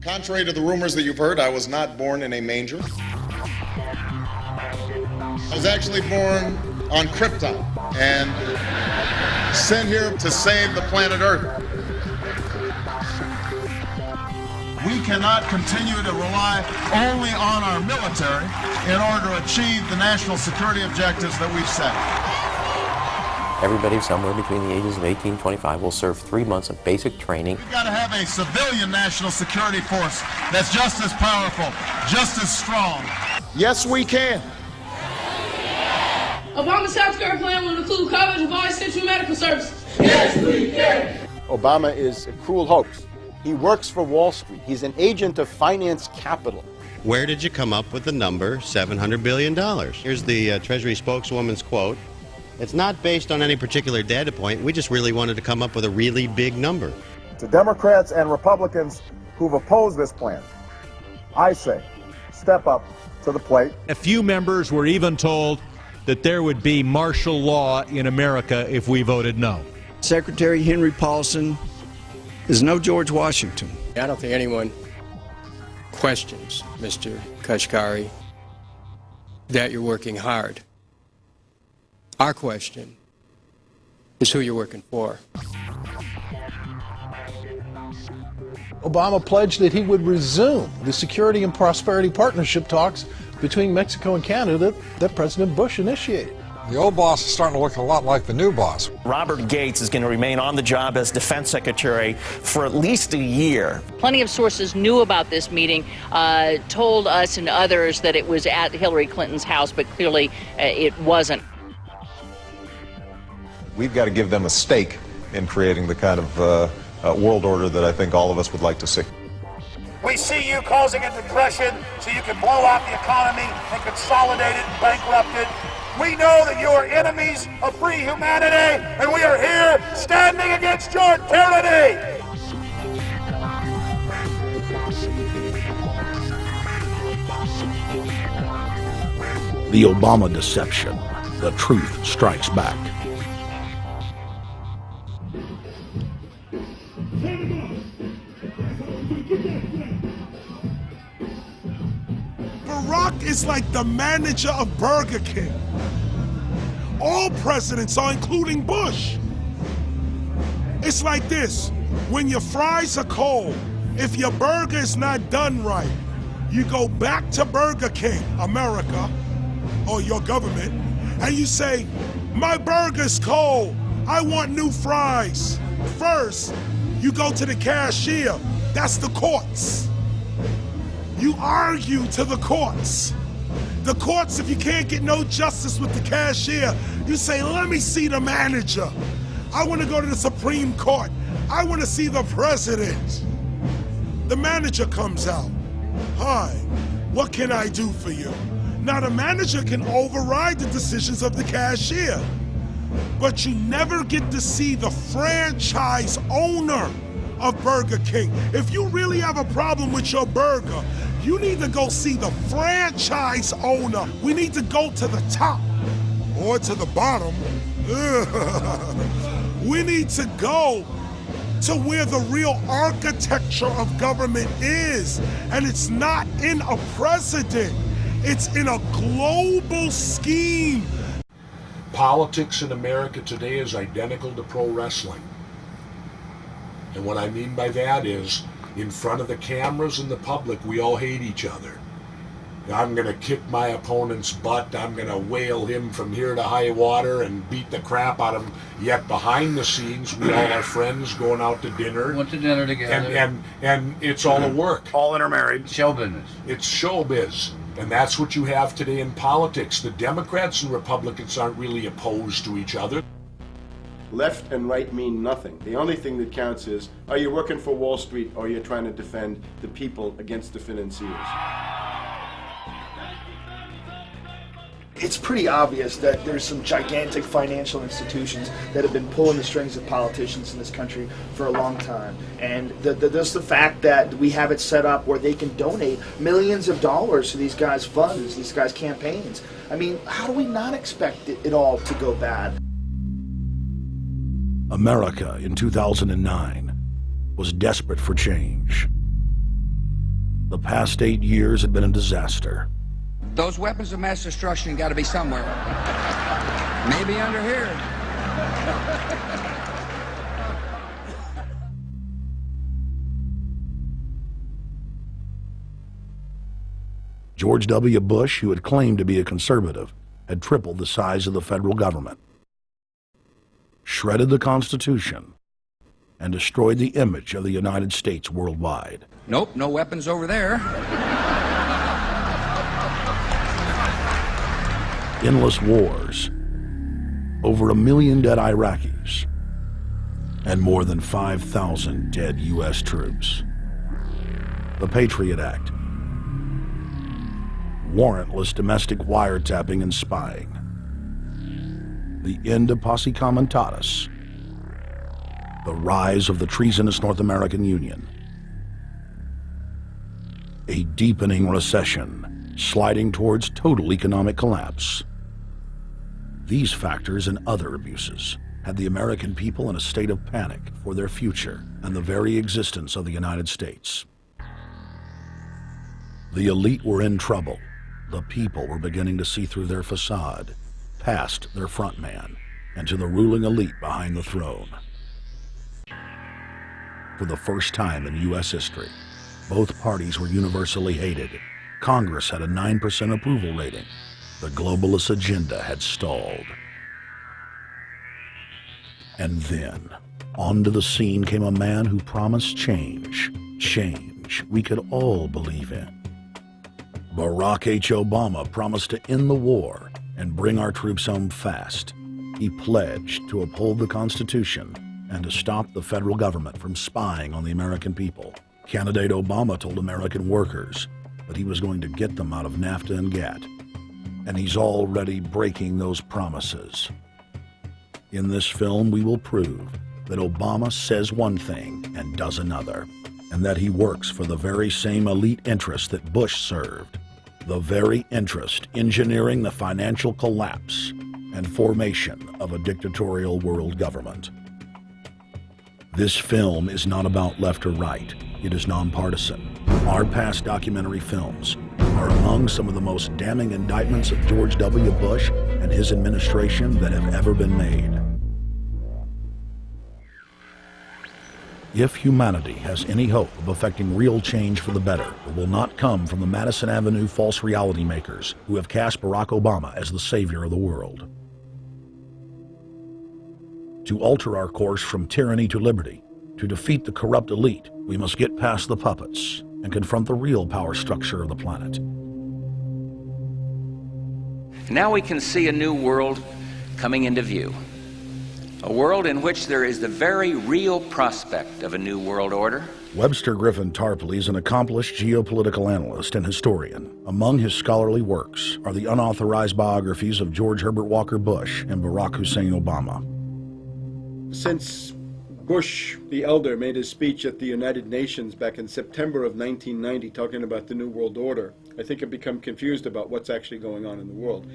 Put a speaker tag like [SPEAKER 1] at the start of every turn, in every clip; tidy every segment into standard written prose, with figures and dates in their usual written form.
[SPEAKER 1] Contrary to the rumors that you've heard, I was not born in a manger. I was actually born on Krypton and sent here to save the planet Earth. We cannot continue to rely only on our military in order to achieve the national security objectives that we've set.
[SPEAKER 2] Everybody somewhere between the ages of 18 and 25 will serve 3 months of basic training.
[SPEAKER 1] We've got to have a civilian national security force that's just as powerful, just as strong. Yes, we can.
[SPEAKER 3] Obama's healthcare plan will include coverage of all essential medical services. Yes, we can.
[SPEAKER 4] Obama is a cruel hoax. He works for Wall Street. He's an agent of finance capital.
[SPEAKER 5] Where did you come up with the number $700 billion? Here's the Treasury spokeswoman's quote. It's not based on any particular data point. We just really wanted to come up with a really big number.
[SPEAKER 6] To Democrats and Republicans who've opposed this plan, I say, step up to the plate.
[SPEAKER 7] A few members were even told that there would be martial law in America if we voted no.
[SPEAKER 8] Secretary Henry Paulson is no George Washington.
[SPEAKER 9] I don't think anyone questions, Mr. Kashkari, that you're working hard. Our question is who you're working for.
[SPEAKER 10] Obama pledged that he would resume the Security and Prosperity Partnership talks between Mexico and Canada that President Bush initiated.
[SPEAKER 11] The old boss is starting to look a lot like the new boss.
[SPEAKER 12] Robert Gates is going to remain on the job as defense secretary for at least a year.
[SPEAKER 13] Plenty of sources knew about this meeting, told us and others that it was at Hillary Clinton's house, but clearly it wasn't.
[SPEAKER 14] We've got to give them a stake in creating the kind of world order that I think all of us would like to see.
[SPEAKER 15] We see you causing a depression so you can blow out the economy and consolidate it and bankrupt it. We know that you are enemies of free humanity, and we are here standing against your tyranny.
[SPEAKER 16] The Obama deception. The truth strikes back.
[SPEAKER 17] Barack is like the manager of Burger King. All presidents are, including Bush. It's like this: when your fries are cold, if your burger is not done right, you go back to Burger King, America, or your government, and you say, my burger's cold, I want new fries. First, you go to the cashier, that's the courts. You argue to the courts. The courts, if you can't get no justice with the cashier, you say, let me see the manager. I want to go to the Supreme Court. I want to see the president. The manager comes out. Hi, what can I do for you? Now the manager can override the decisions of the cashier, but you never get to see the franchise owner of Burger King. If you really have a problem with your burger, you need to go see the franchise owner. We need to go to the top or to the bottom. We need to go to where the real architecture of government is. And it's not in a president, it's in a global scheme.
[SPEAKER 18] Politics in America today is identical to pro wrestling. And what I mean by that is, in front of the cameras and the public, we all hate each other. I'm going to kick my opponent's butt. I'm going to whale him from here to high water and beat the crap out of him. Yet behind the scenes, we all are friends going out to dinner.
[SPEAKER 19] Went to dinner together.
[SPEAKER 18] And it's all a work.
[SPEAKER 19] All intermarried. Show business.
[SPEAKER 18] It's showbiz. And that's what you have today in politics. The Democrats and Republicans aren't really opposed to each other.
[SPEAKER 4] Left and right mean nothing. The only thing that counts is, are you working for Wall Street or are you trying to defend the people against the financiers?
[SPEAKER 20] It's pretty obvious that there's some gigantic financial institutions that have been pulling the strings of politicians in this country for a long time. And just the fact that we have it set up where they can donate millions of dollars to these guys' funds, these guys' campaigns. I mean, how do we not expect it all to go bad?
[SPEAKER 16] America in 2009 was desperate for change. The past 8 years had been a disaster.
[SPEAKER 19] Those weapons of mass destruction got to be somewhere. Maybe under here.
[SPEAKER 16] George W. Bush, who had claimed to be a conservative, had tripled the size of the federal government, shredded the Constitution, and destroyed the image of the United States worldwide.
[SPEAKER 19] Nope, no weapons over there.
[SPEAKER 16] Endless wars, over 1 million dead Iraqis, and more than 5,000 dead U.S. troops. The Patriot Act, warrantless domestic wiretapping and spying, the end of Posse Comitatus, the rise of the treasonous North American Union, a deepening recession sliding towards total economic collapse. These factors and other abuses had the American people in a state of panic for their future and the very existence of the United States. The elite were in trouble. The people were beginning to see through their facade, past their front man, and to the ruling elite behind the throne. For the first time in U.S. history, both parties were universally hated. Congress had a 9% approval rating. The globalist agenda had stalled. And then, onto the scene came a man who promised change. Change we could all believe in. Barack H. Obama promised to end the war and bring our troops home fast. He pledged to uphold the Constitution and to stop the federal government from spying on the American people. Candidate Obama told American workers that he was going to get them out of NAFTA and GATT, and he's already breaking those promises. In this film, we will prove that Obama says one thing and does another, and that he works for the very same elite interests that Bush served, the very interest engineering the financial collapse and formation of a dictatorial world government. This film is not about left or right. It is nonpartisan. Our past documentary films are among some of the most damning indictments of George W. Bush and his administration that have ever been made. If humanity has any hope of effecting real change for the better, it will not come from the Madison Avenue false reality makers who have cast Barack Obama as the savior of the world. To alter our course from tyranny to liberty, to defeat the corrupt elite, we must get past the puppets and confront the real power structure of the planet.
[SPEAKER 21] Now we can see a new world coming into view. A world in which there is the very real prospect of a new world order.
[SPEAKER 16] Webster Griffin Tarpley is an accomplished geopolitical analyst and historian. Among his scholarly works are the unauthorized biographies of George Herbert Walker Bush and Barack Hussein Obama.
[SPEAKER 4] Since Bush the elder made his speech at the United Nations back in September of 1990 talking about the New World Order, I think I've become confused about what's actually going on in the world.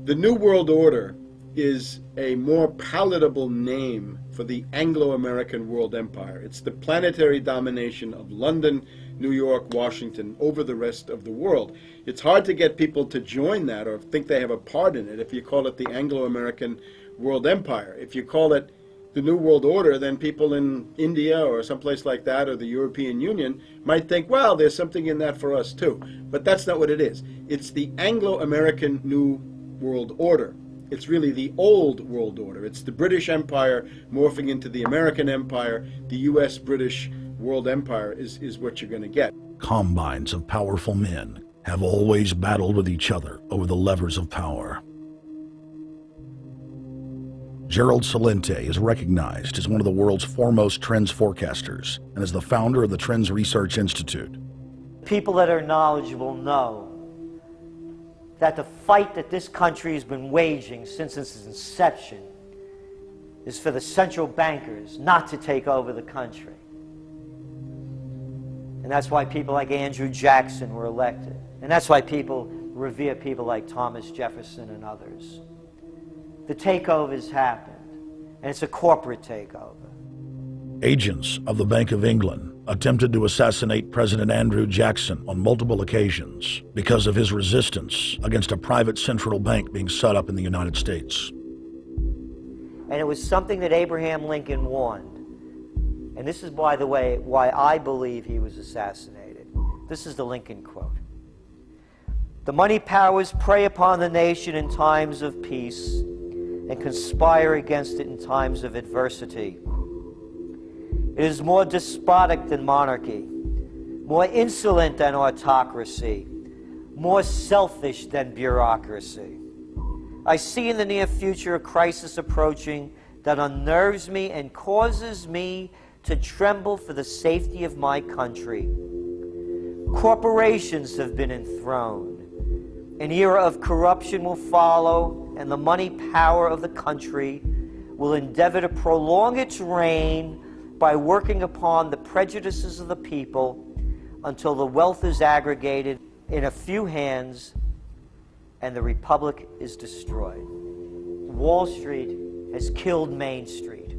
[SPEAKER 4] The New World Order is a more palatable name for the Anglo-American world empire. It's the planetary domination of London, New York, Washington over the rest of the world. It's hard to get people to join that or think they have a part in it if you call it the Anglo-American world empire. If you call it the New World Order, then people in India or someplace like that or the European Union might think, well, there's something in that for us too. But that's not what it is. It's the Anglo-American New World Order. It's really the old world order. It's the British Empire morphing into the American Empire. The U.S.-British world empire is what you're going to get.
[SPEAKER 16] Combines of powerful men have always battled with each other over the levers of power. Gerald Celente is recognized as one of the world's foremost trends forecasters and is the founder of the Trends Research Institute.
[SPEAKER 22] People that are knowledgeable know that the fight that this country has been waging since its inception is for the central bankers not to take over the country. And that's why people like Andrew Jackson were elected. And that's why people revere people like Thomas Jefferson and others. The takeover's happened, and it's a corporate takeover.
[SPEAKER 16] Agents of the Bank of England attempted to assassinate President Andrew Jackson on multiple occasions because of his resistance against a private central bank being set up in the United States.
[SPEAKER 22] And it was something that Abraham Lincoln warned. And this is, by the way, why I believe he was assassinated. This is the Lincoln quote. "The money powers prey upon the nation in times of peace and conspire against it in times of adversity. It is more despotic than monarchy, more insolent than autocracy, more selfish than bureaucracy. I see in the near future a crisis approaching that unnerves me and causes me to tremble for the safety of my country. Corporations have been enthroned. An era of corruption will follow, and the money power of the country will endeavor to prolong its reign by working upon the prejudices of the people until the wealth is aggregated in a few hands and the republic is destroyed." Wall Street has killed Main Street.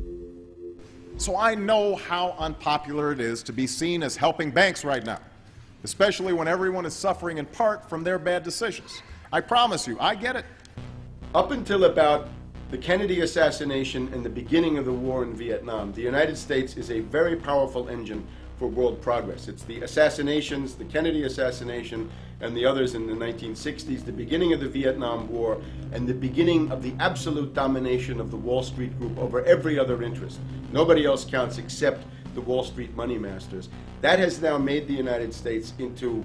[SPEAKER 1] So I know how unpopular it is to be seen as helping banks right now, especially when everyone is suffering in part from their bad decisions. I promise you, I get it.
[SPEAKER 4] Up until about the Kennedy assassination and the beginning of the war in Vietnam, the United States is a very powerful engine for world progress. It's the assassinations, the Kennedy assassination, and the others in the 1960s, the beginning of the Vietnam War, and the beginning of the absolute domination of the Wall Street Group over every other interest. Nobody else counts except the Wall Street money masters. That has now made the United States into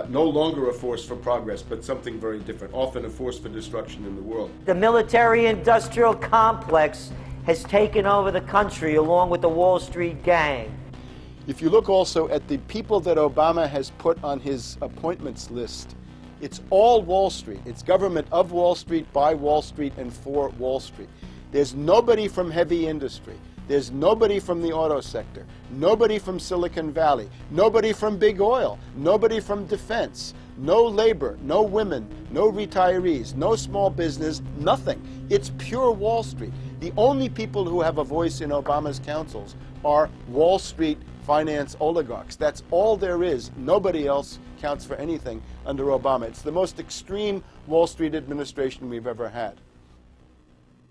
[SPEAKER 4] no longer a force for progress, but something very different, often a force for destruction in the world.
[SPEAKER 22] The military-industrial complex has taken over the country along with the Wall Street gang.
[SPEAKER 4] If you look also at the people that Obama has put on his appointments list, it's all Wall Street. It's government of Wall Street, by Wall Street, and for Wall Street. There's nobody from heavy industry. There's nobody from the auto sector, nobody from Silicon Valley, nobody from big oil, nobody from defense, no labor, no women, no retirees, no small business, nothing. It's pure Wall Street. The only people who have a voice in Obama's councils are Wall Street finance oligarchs. That's all there is. Nobody else counts for anything under Obama. It's the most extreme Wall Street administration we've ever had.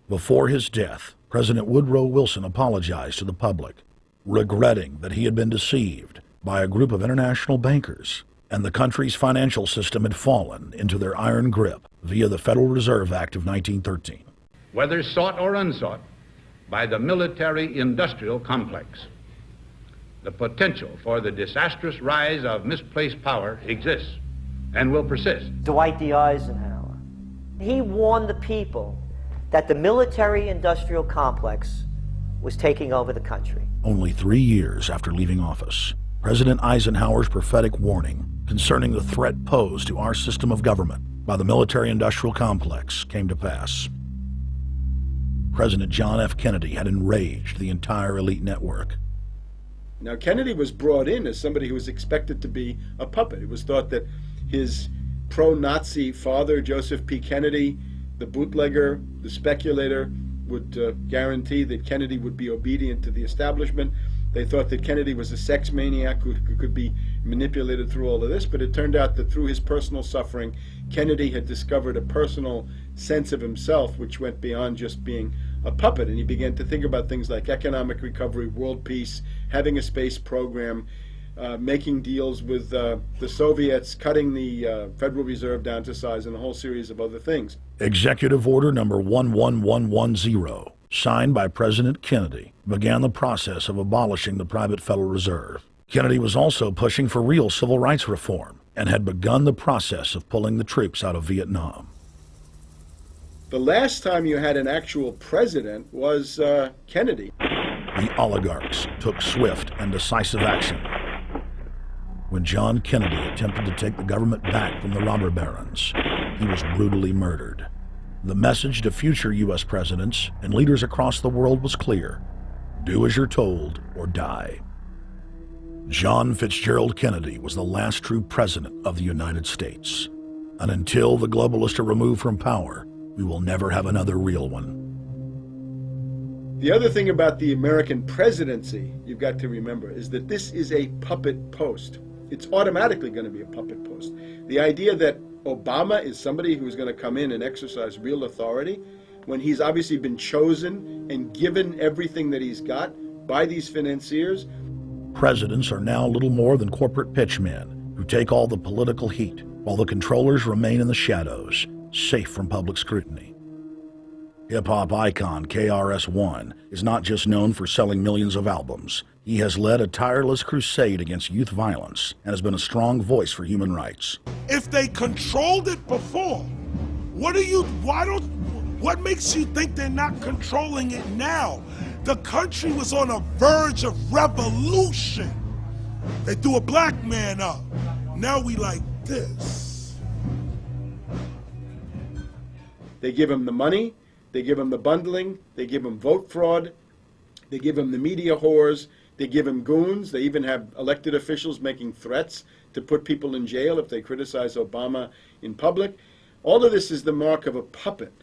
[SPEAKER 16] Before his death, President Woodrow Wilson apologized to the public, regretting that he had been deceived by a group of international bankers and the country's financial system had fallen into their iron grip via the Federal Reserve Act of 1913.
[SPEAKER 2] Whether sought or unsought by the military-industrial complex, the potential for the disastrous rise of misplaced power exists and will persist.
[SPEAKER 22] Dwight D. Eisenhower. He warned the people that the military-industrial complex was taking over the country.
[SPEAKER 16] Only 3 years after leaving office, President Eisenhower's prophetic warning concerning the threat posed to our system of government by the military-industrial complex came to pass. President John F. Kennedy had enraged the entire elite network.
[SPEAKER 4] Now, Kennedy was brought in as somebody who was expected to be a puppet. It was thought that his pro-Nazi father, Joseph P. Kennedy, the bootlegger, the speculator, would guarantee that Kennedy would be obedient to the establishment. They thought that Kennedy was a sex maniac who could be manipulated through all of this, but it turned out that through his personal suffering, Kennedy had discovered a personal sense of himself which went beyond just being a puppet, and he began to think about things like economic recovery, world peace, having a space program, making deals with the Soviets, cutting the Federal Reserve down to size, and a whole series of other things.
[SPEAKER 16] Executive Order number 11110, signed by President Kennedy, began the process of abolishing the private Federal Reserve. Kennedy was also pushing for real civil rights reform and had begun the process of pulling the troops out of Vietnam.
[SPEAKER 4] The last time you had an actual president was Kennedy.
[SPEAKER 16] The oligarchs took swift and decisive action. When John Kennedy attempted to take the government back from the robber barons, he was brutally murdered. The message to future U.S. presidents and leaders across the world was clear: do as you're told or die. John Fitzgerald Kennedy was the last true president of the United States. And until the globalists are removed from power, we will never have another real one.
[SPEAKER 4] The other thing about the American presidency you've got to remember is that this is a puppet post. It's automatically going to be a puppet post. The idea that Obama is somebody who's going to come in and exercise real authority when he's obviously been chosen and given everything that he's got by these financiers.
[SPEAKER 16] Presidents are now little more than corporate pitchmen who take all the political heat, while the controllers remain in the shadows, safe from public scrutiny. Hip-hop icon KRS-One is not just known for selling millions of albums. He has led a tireless crusade against youth violence and has been a strong voice for human rights.
[SPEAKER 17] If they controlled it before, what makes you think they're not controlling it now? The country was on a verge of revolution. They threw a black man up. Now we like this.
[SPEAKER 4] They give him the money, they give him the bundling, they give him vote fraud, they give him the media whores, they give him goons, they even have elected officials making threats to put people in jail if they criticize Obama in public. All of this is the mark of a puppet.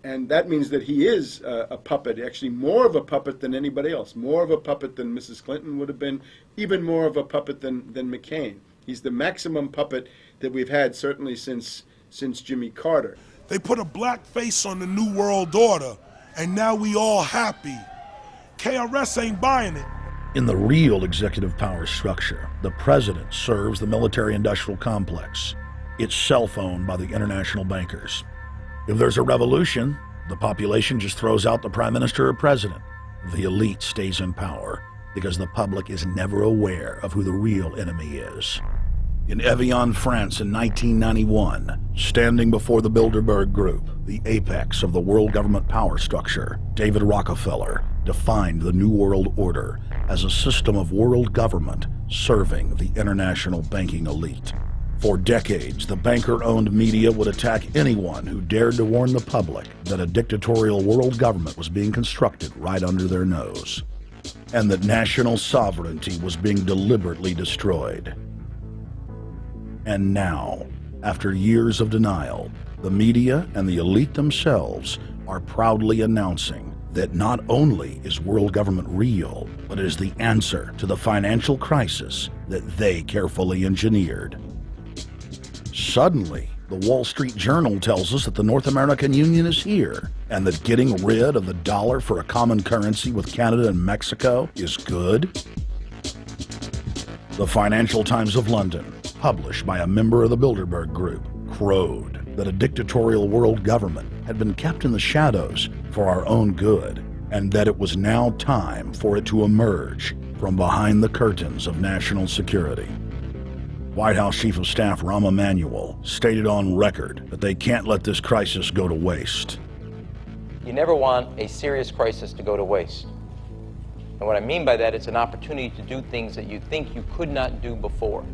[SPEAKER 4] And that means that he is a puppet, actually more of a puppet than anybody else, more of a puppet than Mrs. Clinton would have been, even more of a puppet than McCain. He's the maximum puppet that we've had certainly since Jimmy Carter.
[SPEAKER 17] They put a black face on the New World Order, and now we all happy. KRS ain't buying it.
[SPEAKER 16] In the real executive power structure, the president serves the military-industrial complex. It's self-owned by the international bankers. If there's a revolution, the population just throws out the prime minister or president. The elite stays in power because the public is never aware of who the real enemy is. In Evian, France in 1991, standing before the Bilderberg Group, the apex of the world government power structure, David Rockefeller defined the New World Order as a system of world government serving the international banking elite. For decades, the banker-owned media would attack anyone who dared to warn the public that a dictatorial world government was being constructed right under their nose, and that national sovereignty was being deliberately destroyed. And now, after years of denial, the media and the elite themselves are proudly announcing that not only is world government real, but it is the answer to the financial crisis that they carefully engineered. Suddenly, the Wall Street Journal tells us that the North American Union is here, and that getting rid of the dollar for a common currency with Canada and Mexico is good. The Financial Times of London, published by a member of the Bilderberg Group, crowed that a dictatorial world government had been kept in the shadows for our own good, and that it was now time for it to emerge from behind the curtains of national security. White House Chief of Staff Rahm Emanuel stated on record that they can't let this crisis go to waste.
[SPEAKER 3] You never want a serious crisis to go to waste. And what I mean by that, it's an opportunity to do things that you think you could not do before.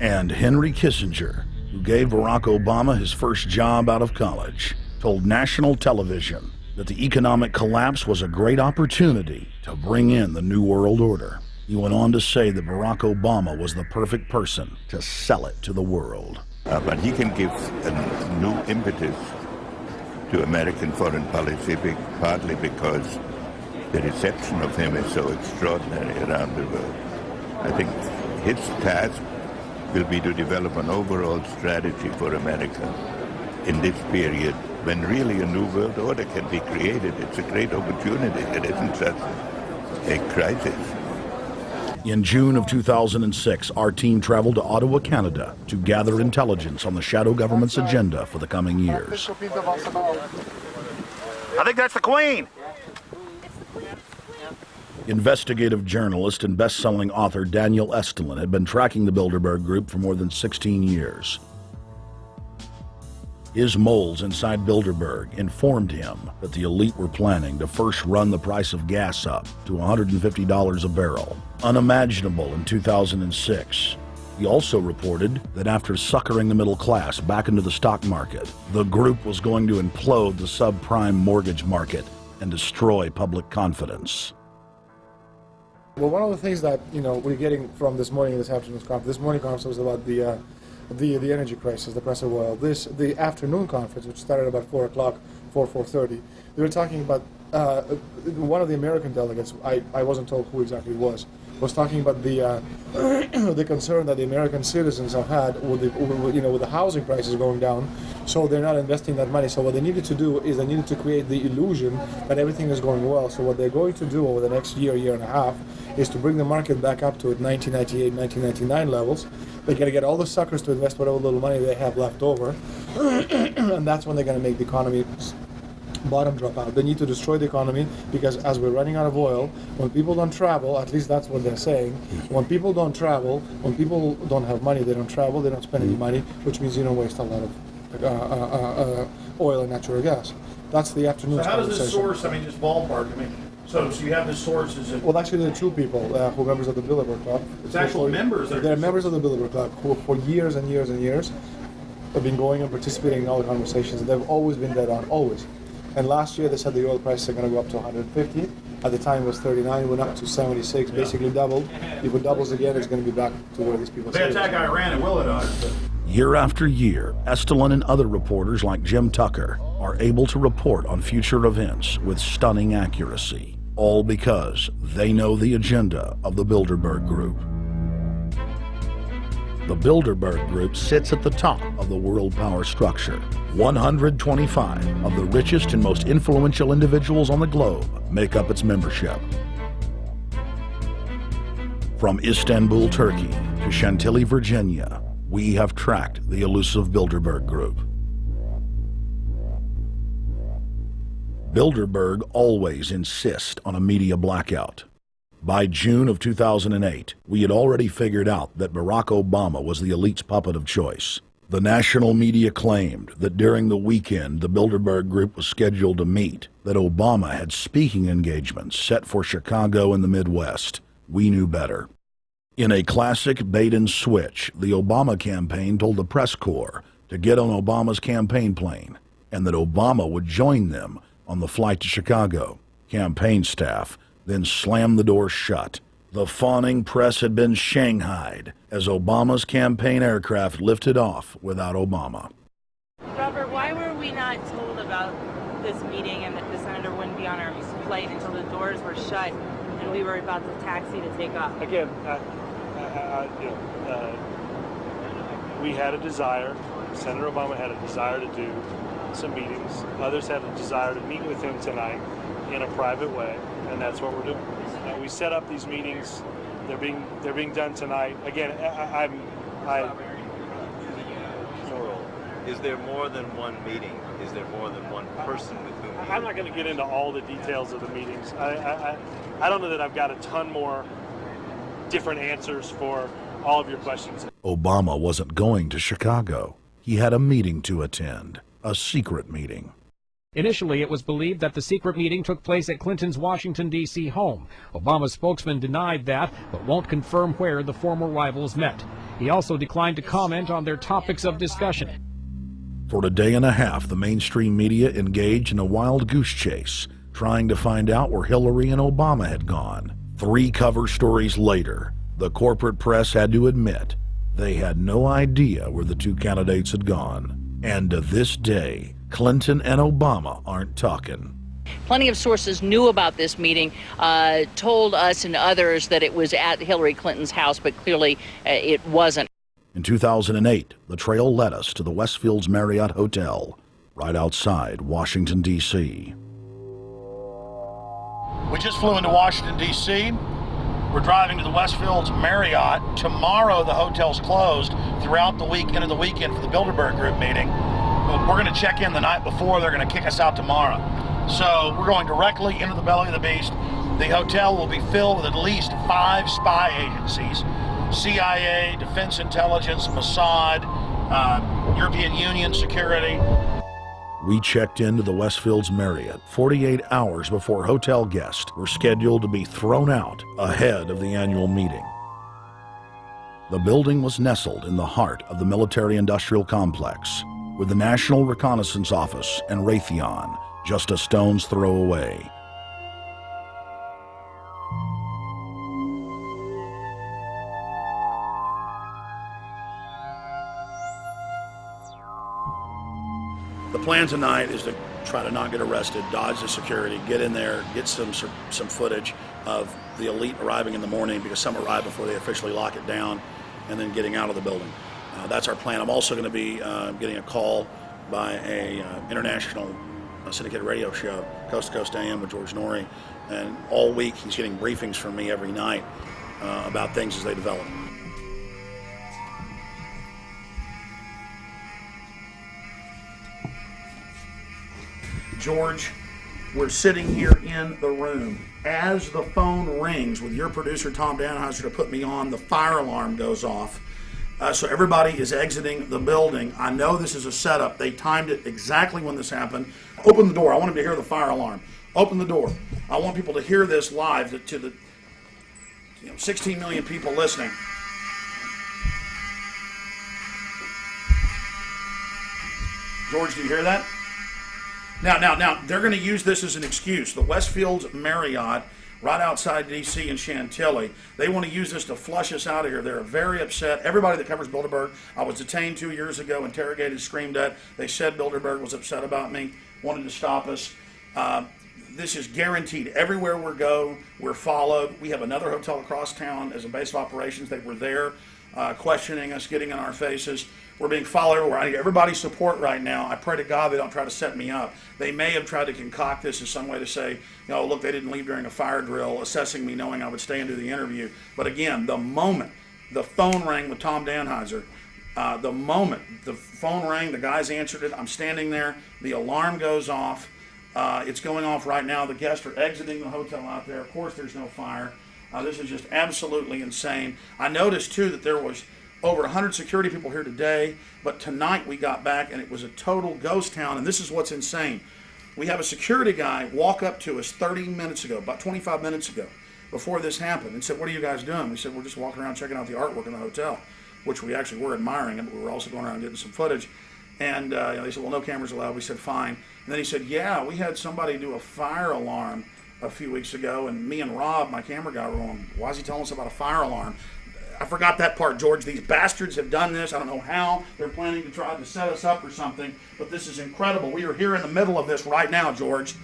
[SPEAKER 16] And Henry Kissinger, who gave Barack Obama his first job out of college, told national television that the economic collapse was a great opportunity to bring in the New World Order. He went on to say that Barack Obama was the perfect person to sell it to the world.
[SPEAKER 5] But he can give a new impetus to American foreign policy, partly because the reception of him is so extraordinary around the world. I think his task will be to develop an overall strategy for America in this period when really a new world order can be created. It's a great opportunity. It isn't just a crisis.
[SPEAKER 16] In June of 2006, our team traveled to Ottawa, Canada, to gather intelligence on the shadow government's agenda for the coming years.
[SPEAKER 15] I think that's the Queen.
[SPEAKER 16] Investigative journalist and best-selling author Daniel Estulin had been tracking the Bilderberg Group for more than 16 years. His moles inside Bilderberg informed him that the elite were planning to first run the price of gas up to $150 a barrel, unimaginable in 2006. He also reported that after suckering the middle class back into the stock market, the group was going to implode the subprime mortgage market and destroy public confidence.
[SPEAKER 23] Well, one of the things that we're getting from this afternoon's conference. This morning conference was about the energy crisis, the price of oil. The afternoon conference, which started about 4 o'clock, 4:30, they were talking about one of the American delegates, I wasn't told who exactly it was talking about the the concern that the American citizens have had with the housing prices going down, so they're not investing that money. So what they needed to do is they needed to create the illusion that everything is going well. So what they're going to do over the next year and a half is to bring the market back up to 1998, 1999 levels. They're going to get all the suckers to invest whatever little money they have left over, and that's when they're going to make the economy bottom drop out. They need to destroy the economy because as we're running out of oil, when people don't travel, at least that's what they're saying, when people don't travel, when people don't have money, they don't travel, they don't spend any money, which means you don't waste a lot of oil and natural gas. That's the afternoon's
[SPEAKER 15] So how does
[SPEAKER 23] conversation.
[SPEAKER 15] this source, I mean, just ballpark, I mean, so you have this source, is it?
[SPEAKER 23] Well, actually, there are two people who are members of the Bilderberg Club.
[SPEAKER 15] It's actual members that are-
[SPEAKER 23] They're members of the Bilderberg Club who for years and years and years have been going and participating in all the conversations. They've always been dead on, always. And last year they said the oil prices are going to go up to 150. At the time it was 39, went up to 76, basically doubled. If it doubles again, it's going to be back to where these people
[SPEAKER 15] They
[SPEAKER 23] say.
[SPEAKER 15] attack Iran, it will it not?
[SPEAKER 16] Year after year, Estelin and other reporters like Jim Tucker are able to report on future events with stunning accuracy, all because they know the agenda of the Bilderberg Group. The Bilderberg Group sits at the top of the world power structure. 125 of the richest and most influential individuals on the globe make up its membership. From Istanbul, Turkey to Chantilly, Virginia, we have tracked the elusive Bilderberg Group. Bilderberg always insist on a media blackout. By June of 2008, we had already figured out that Barack Obama was the elite's puppet of choice. The national media claimed that during the weekend the Bilderberg Group was scheduled to meet, that Obama had speaking engagements set for Chicago and the Midwest. We knew better. In a classic bait and switch, the Obama campaign told the press corps to get on Obama's campaign plane and that Obama would join them on the flight to Chicago. Campaign staff then slammed the door shut. The fawning press had been shanghaied as Obama's campaign aircraft lifted off without Obama.
[SPEAKER 6] Robert, why were we not told about this meeting and that the senator wouldn't be on our flight until the doors were shut and we were about to taxi to take off?
[SPEAKER 7] Again, we had a desire, Senator Obama had a desire to do some meetings. Others had a desire to meet with him tonight in a private way, and that's what we're doing. We set up these meetings. They're being done tonight. Again,
[SPEAKER 8] Is there more than one meeting? Is there more than one person with whom?
[SPEAKER 7] I'm not going to get into all the details of the meetings. I don't know that I've got a ton more different answers for all of your questions.
[SPEAKER 16] Obama wasn't going to Chicago. He had a meeting to attend, a secret meeting.
[SPEAKER 24] Initially, it was believed that the secret meeting took place at Clinton's Washington, D.C. home. Obama's spokesman denied that, but won't confirm where the former rivals met. He also declined to comment on their topics of discussion.
[SPEAKER 16] For a day and a half, the mainstream media engaged in a wild goose chase, trying to find out where Hillary and Obama had gone. 3 cover stories later, the corporate press had to admit they had no idea where the 2 candidates had gone. And to this day, Clinton and Obama aren't talking.
[SPEAKER 13] Plenty of sources knew about this meeting, told us and others that it was at Hillary Clinton's house, but clearly it wasn't.
[SPEAKER 16] In 2008, the trail led us to the Westfields Marriott Hotel, right outside Washington, D.C.
[SPEAKER 25] We just flew into Washington, D.C. We're driving to the Westfields Marriott. Tomorrow, the hotel's closed throughout the week into the weekend for the Bilderberg Group meeting. We're going to check in the night before. They're going to kick us out tomorrow. So we're going directly into the belly of the beast. The hotel will be filled with at least 5 spy agencies: CIA, Defense Intelligence, Mossad, European Union security.
[SPEAKER 16] We checked into the Westfields Marriott 48 hours before hotel guests were scheduled to be thrown out ahead of the annual meeting. The building was nestled in the heart of the military-industrial complex, with the National Reconnaissance Office and Raytheon just a stone's throw away.
[SPEAKER 9] The plan tonight is to try to not get arrested, dodge the security, get in there, get some footage of the elite arriving in the morning, because some arrive before they officially lock it down, and then getting out of the building. That's our plan. I'm also going to be getting a call by a international syndicated radio show, Coast to Coast AM with George Norrie, and all week he's getting briefings from me every night about things as they develop. George, we're sitting here in the room. As the phone rings with your producer, Tom Danheiser, to put me on, the fire alarm goes off. So everybody is exiting the building. I know this is a setup. They timed it exactly when this happened. Open the door. I want them to hear the fire alarm. Open the door. I want people to hear this live to the 16 million people listening. George, do you hear that? Now, they're going to use this as an excuse. The Westfields Marriott, right outside D.C. in Chantilly, they want to use this to flush us out of here. They're very upset. Everybody that covers Bilderberg, I was detained 2 years ago, interrogated, screamed at. They said Bilderberg was upset about me, wanted to stop us. This is guaranteed. Everywhere we go, we're followed. We have another hotel across town as a base of operations. They were there questioning us, getting in our faces. We're being followed everywhere. I need everybody's support right now. I pray to God they don't try to set me up. They may have tried to concoct this as some way to say, look, they didn't leave during a fire drill, assessing me knowing I would stay and do the interview. But again, the moment the phone rang with Tom Danheiser, the moment the phone rang, the guys answered it, I'm standing there, the alarm goes off. It's going off right now. The guests are exiting the hotel out there. Of course, there's no fire. This is just absolutely insane. I noticed, too, that there was over 100 security people here today, but tonight we got back and it was a total ghost town, and this is what's insane. We have a security guy walk up to us 30 minutes ago, about 25 minutes ago, before this happened, and said, "What are you guys doing?" We said, "We're just walking around checking out the artwork in the hotel," which we actually were admiring, but we were also going around getting some footage. And they said, "Well, no cameras allowed." We said, "Fine." And then he said, "Yeah, we had somebody do a fire alarm a few weeks ago, and me and Rob, my camera guy, were going, why is he telling us about a fire alarm?" I forgot that part, George. These bastards have done this. I don't know how. They're planning to try to set us up or something, but this is incredible. We are here in the middle of this right now, George.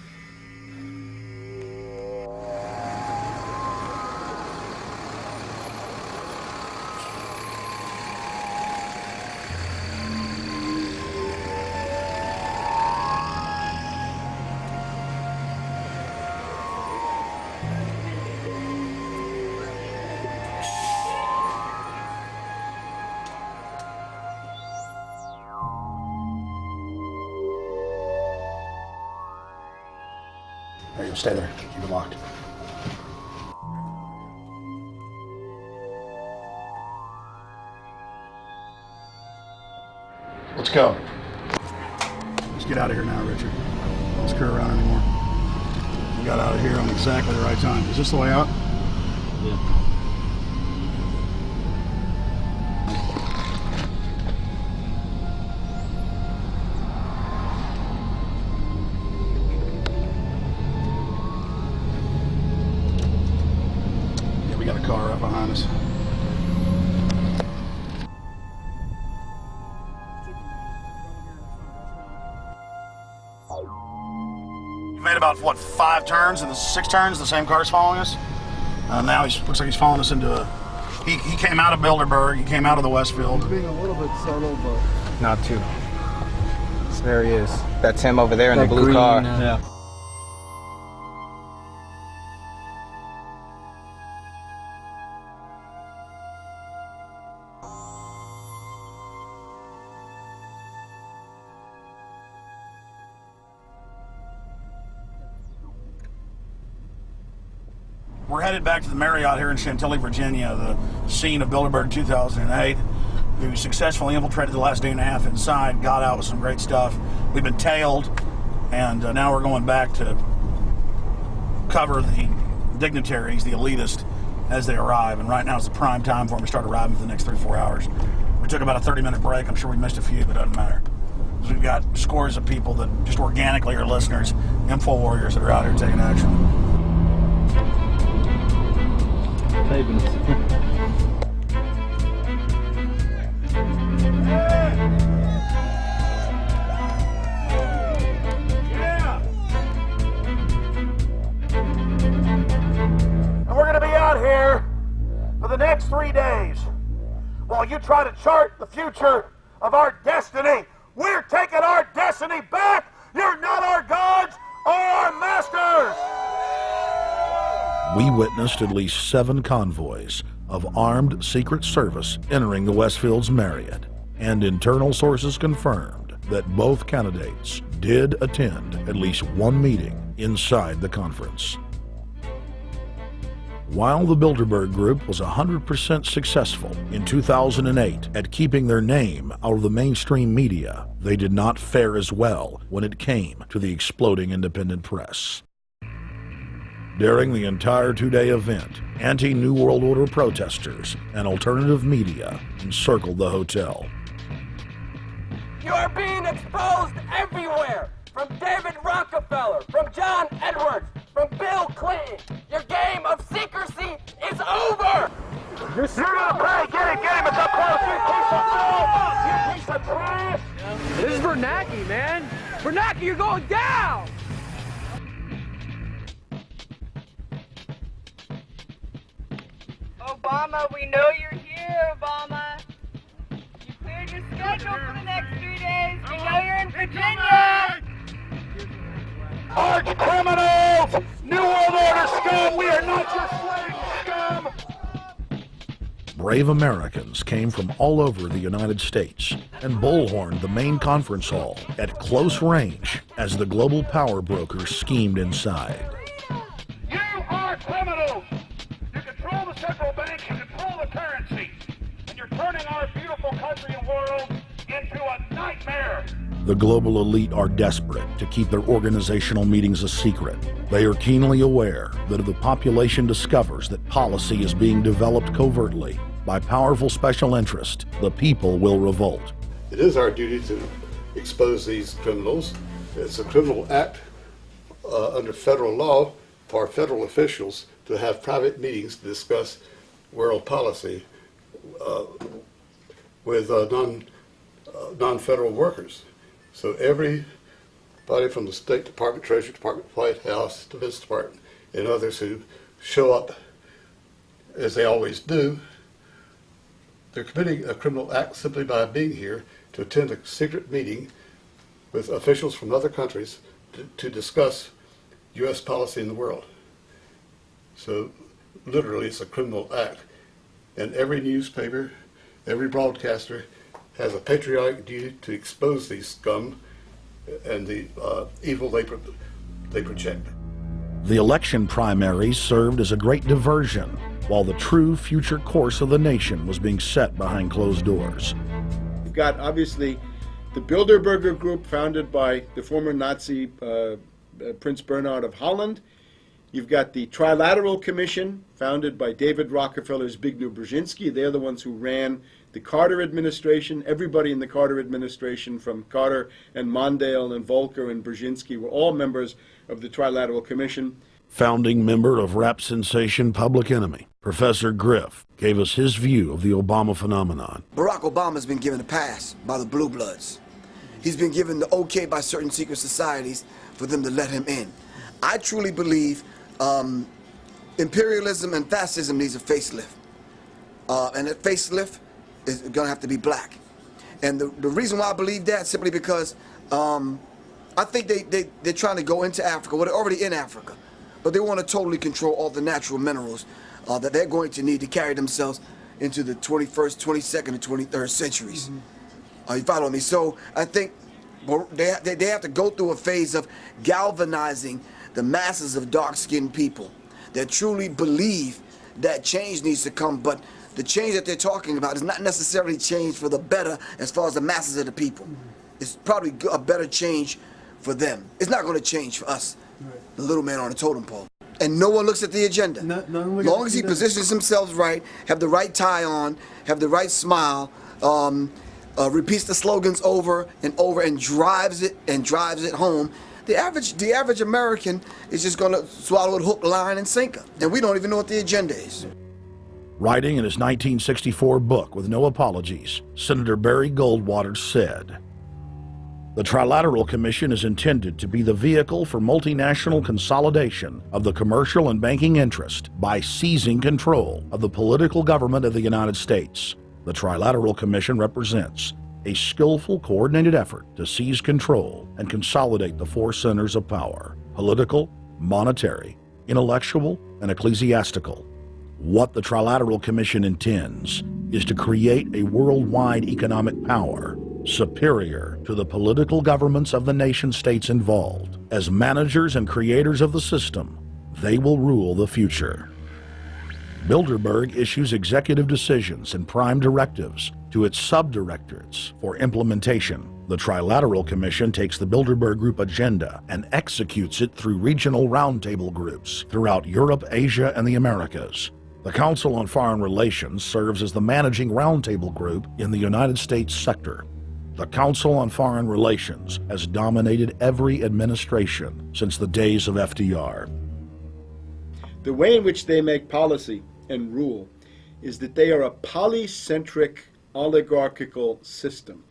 [SPEAKER 9] There you go. Stay there. Keep it locked. Let's go. Let's get out of here now, Richard. Don't screw around anymore. We got out of here on exactly the right time. Is this the way out? Yeah. We got a car up behind us. You've made about, what, 5 turns and 6 turns, the same car's following us? Now he looks like he's following us into a... He came out of Bilderberg, he came out of the Westfield.
[SPEAKER 10] Being a little bit subtle, but...
[SPEAKER 11] Not too. So there he is. That's him over there in the blue
[SPEAKER 10] green,
[SPEAKER 11] car.
[SPEAKER 10] yeah.
[SPEAKER 9] We're headed back to the Marriott here in Chantilly, Virginia, the scene of Bilderberg 2008. We successfully infiltrated the last day and a half inside, got out with some great stuff. We've been tailed, and now we're going back to cover the dignitaries, the elitists, as they arrive. And right now is the prime time for them to start arriving for the next 3 or 4 hours. We took about a 30-minute break. I'm sure we missed a few, but it doesn't matter. Because we've got scores of people that just organically are listeners, info warriors that are out here taking action.
[SPEAKER 15] next 3 days, while you try to chart the future of our destiny, we're taking our destiny back. You're not our gods or our masters.
[SPEAKER 16] We witnessed at least 7 convoys of armed Secret Service entering the Westfields Marriott, and internal sources confirmed that both candidates did attend at least one meeting inside the conference. While the Bilderberg Group was 100% successful in 2008 at keeping their name out of the mainstream media, they did not fare as well when it came to the exploding independent press. During the entire 2-day event, anti-New World Order protesters and alternative media encircled the hotel.
[SPEAKER 10] You are being exposed everywhere! From David Rockefeller, from John Edwards, from Bill Clinton. Your game of secrecy is over!
[SPEAKER 15] You're gonna pay, get it, it's up close, you piece of shit! You piece of trash!
[SPEAKER 10] This is Bernanke, man! Bernanke, you're going down!
[SPEAKER 6] Obama, we know you're here, Obama. You cleared your schedule for the next 3 days. We know you're in Virginia.
[SPEAKER 15] Arch criminals! New World Order scum! We are not your slave scum!
[SPEAKER 16] Brave Americans came from all over the United States and bullhorned the main conference hall at close range as the global power brokers schemed inside.
[SPEAKER 15] You are criminals! You control the central bank, you control the currency, and you're turning our beautiful country and world into a nightmare!
[SPEAKER 16] The global elite are desperate to keep their organizational meetings a secret. They are keenly aware that if the population discovers that policy is being developed covertly by powerful special interest, the people will revolt.
[SPEAKER 12] It is our duty to expose these criminals. It's a criminal act under federal law for federal officials to have private meetings to discuss world policy with non-federal workers. So everybody from the State Department, Treasury Department, White House, Defense Department, and others who show up, as they always do, they're committing a criminal act simply by being here to attend a secret meeting with officials from other countries to discuss U.S. policy in the world. So literally it's a criminal act. And every newspaper, every broadcaster has a patriotic duty to expose these scum and the evil they project.
[SPEAKER 16] The election primaries served as a great diversion, while the true future course of the nation was being set behind closed doors.
[SPEAKER 4] You've got, obviously, the Bilderberger Group, founded by the former Nazi Prince Bernhard of Holland. You've got the Trilateral Commission, founded by David Rockefeller's Zbigniew Brzezinski. They're the ones who ran the Carter administration. Everybody in the Carter administration, from Carter and Mondale and Volcker and Brzezinski, were all members of the Trilateral Commission.
[SPEAKER 16] Founding member of rap sensation Public Enemy, Professor Griff, gave us his view of the Obama phenomenon.
[SPEAKER 14] Barack Obama's been given a pass by the Blue Bloods. He's been given the okay by certain secret societies for them to let him in. I truly believe imperialism and fascism needs a facelift. And that facelift is going to have to be black. And the reason why I believe that, simply because I think they're trying to go into Africa. Well, they're already in Africa. But they want to totally control all the natural minerals that they're going to need to carry themselves into the 21st, 22nd, and 23rd centuries. You follow me? So I think they have to go through a phase of galvanizing the masses of dark-skinned people that truly believe that change needs to come, but the change that they're talking about is not necessarily change for the better as far as the masses of the people. It's probably a better change for them. It's not going to change for us, the little man on the totem pole. And no one looks at the agenda. Long as he positions himself right, have the right tie on, have the right smile, repeats the slogans over and over and drives it home, the average American is just going to swallow it hook, line, and sinker. And we don't even know what the agenda is.
[SPEAKER 16] Writing in his 1964 book, With No Apologies, Senator Barry Goldwater said, The Trilateral Commission is intended to be the vehicle for multinational consolidation of the commercial and banking interest by seizing control of the political government of the United States. The Trilateral Commission represents a skillful, coordinated effort to seize control and consolidate the four centers of power: political, monetary, intellectual, and ecclesiastical. What the Trilateral Commission intends is to create a worldwide economic power superior to the political governments of the nation-states involved. As managers and creators of the system, they will rule the future. Bilderberg issues executive decisions and prime directives to its subdirectorates for implementation. The Trilateral Commission takes the Bilderberg Group agenda and executes it through regional roundtable groups throughout Europe, Asia, and the Americas. The Council on Foreign Relations serves as the managing roundtable group in the United States sector. The Council on Foreign Relations has dominated every administration since the days of FDR.
[SPEAKER 4] The way in which they make policy and rule is that they are a polycentric oligarchical system.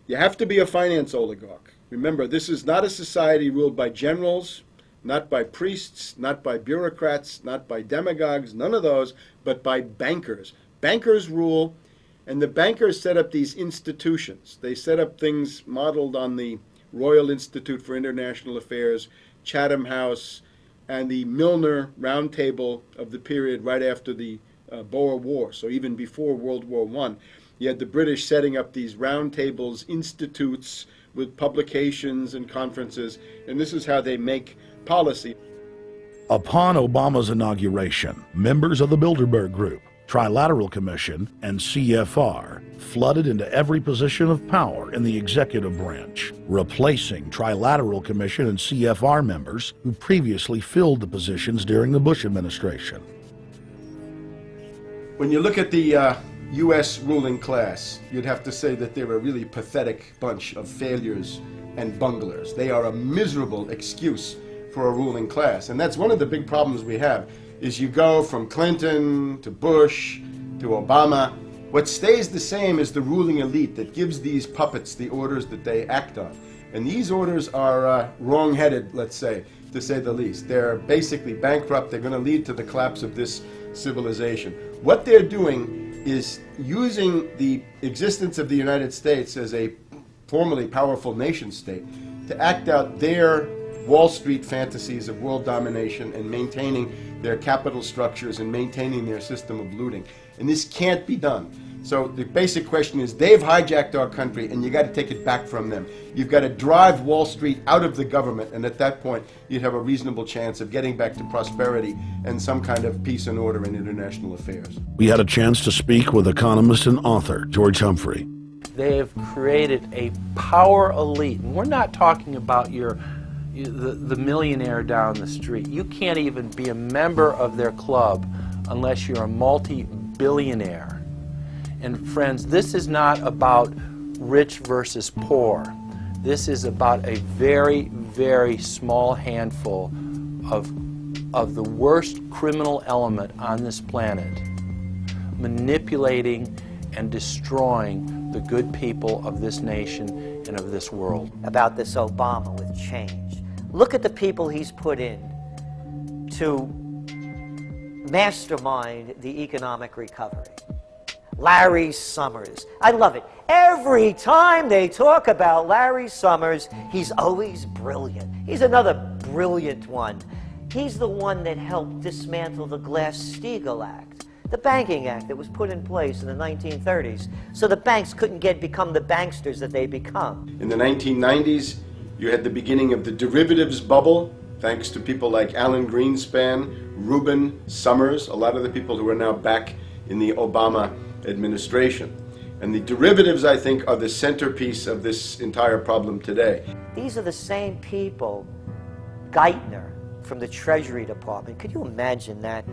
[SPEAKER 4] You have to be a finance oligarch. Remember, this is not a society ruled by generals, not by priests, not by bureaucrats, not by demagogues, none of those, but by bankers. Bankers rule, and the bankers set up these institutions. They set up things modeled on the Royal Institute for International Affairs, Chatham House, and the Milner Round Table of the period right after the Boer War, so even before World War I. You had the British setting up these round tables, institutes with publications and conferences, and this is how they make policy.
[SPEAKER 16] Upon Obama's inauguration, members of the Bilderberg Group, Trilateral Commission, and CFR flooded into every position of power in the executive branch, replacing Trilateral Commission and CFR members who previously filled the positions during the Bush administration.
[SPEAKER 4] When you look at the U.S. ruling class, you'd have to say that they're a really pathetic bunch of failures and bunglers. They are a miserable excuse for a ruling class. And that's one of the big problems we have, is you go from Clinton to Bush to Obama. What stays the same is the ruling elite that gives these puppets the orders that they act on. And these orders are wrong-headed, let's say the least. They're basically bankrupt. They're going to lead to the collapse of this civilization. What they're doing is using the existence of the United States as a formerly powerful nation state to act out their Wall Street fantasies of world domination and maintaining their capital structures and maintaining their system of looting. And this can't be done. So the basic question is, they've hijacked our country and you got to take it back from them. You've got to drive Wall Street out of the government, and at that point you'd have a reasonable chance of getting back to prosperity and some kind of peace and order in international affairs.
[SPEAKER 16] We had a chance to speak with economist and author George Humphrey.
[SPEAKER 1] They have created a power elite, and we're not talking about the millionaire down the street. You can't even be a member of their club unless you're a multi-billionaire. And friends, this is not about rich versus poor. This is about a very, very small handful of the worst criminal element on this planet, manipulating and destroying the good people of this nation and of this world.
[SPEAKER 22] About this Obama with change. Look at the people he's put in to mastermind the economic recovery. Larry Summers. I love it. Every time they talk about Larry Summers, he's always brilliant. He's another brilliant one. He's the one that helped dismantle the Glass-Steagall Act, the banking act that was put in place in the 1930s, so the banks couldn't become the banksters that they become.
[SPEAKER 4] In the 1990s, you had the beginning of the derivatives bubble, thanks to people like Alan Greenspan, Rubin, Summers, a lot of the people who are now back in the Obama administration. And the derivatives, I think, are the centerpiece of this entire problem today.
[SPEAKER 22] These are the same people. Geithner from the Treasury Department. Could you imagine that?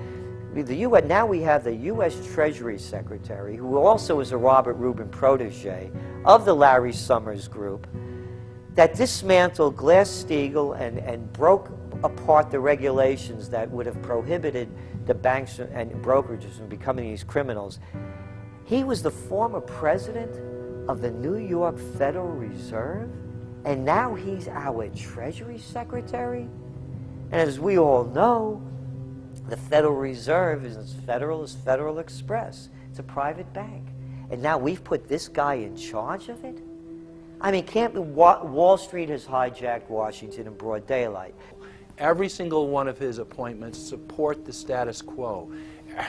[SPEAKER 22] Now we have the U.S. Treasury Secretary, who also is a Robert Rubin protege of the Larry Summers Group, that dismantled Glass-Steagall and broke apart the regulations that would have prohibited the banks and brokerages from becoming these criminals. He was the former president of the New York Federal Reserve. And now he's our Treasury Secretary? And as we all know, the Federal Reserve is as federal as Federal Express. It's a private bank. And now we've put this guy in charge of it? I mean, Wall Street has hijacked Washington in broad daylight.
[SPEAKER 1] Every single one of his appointments support the status quo.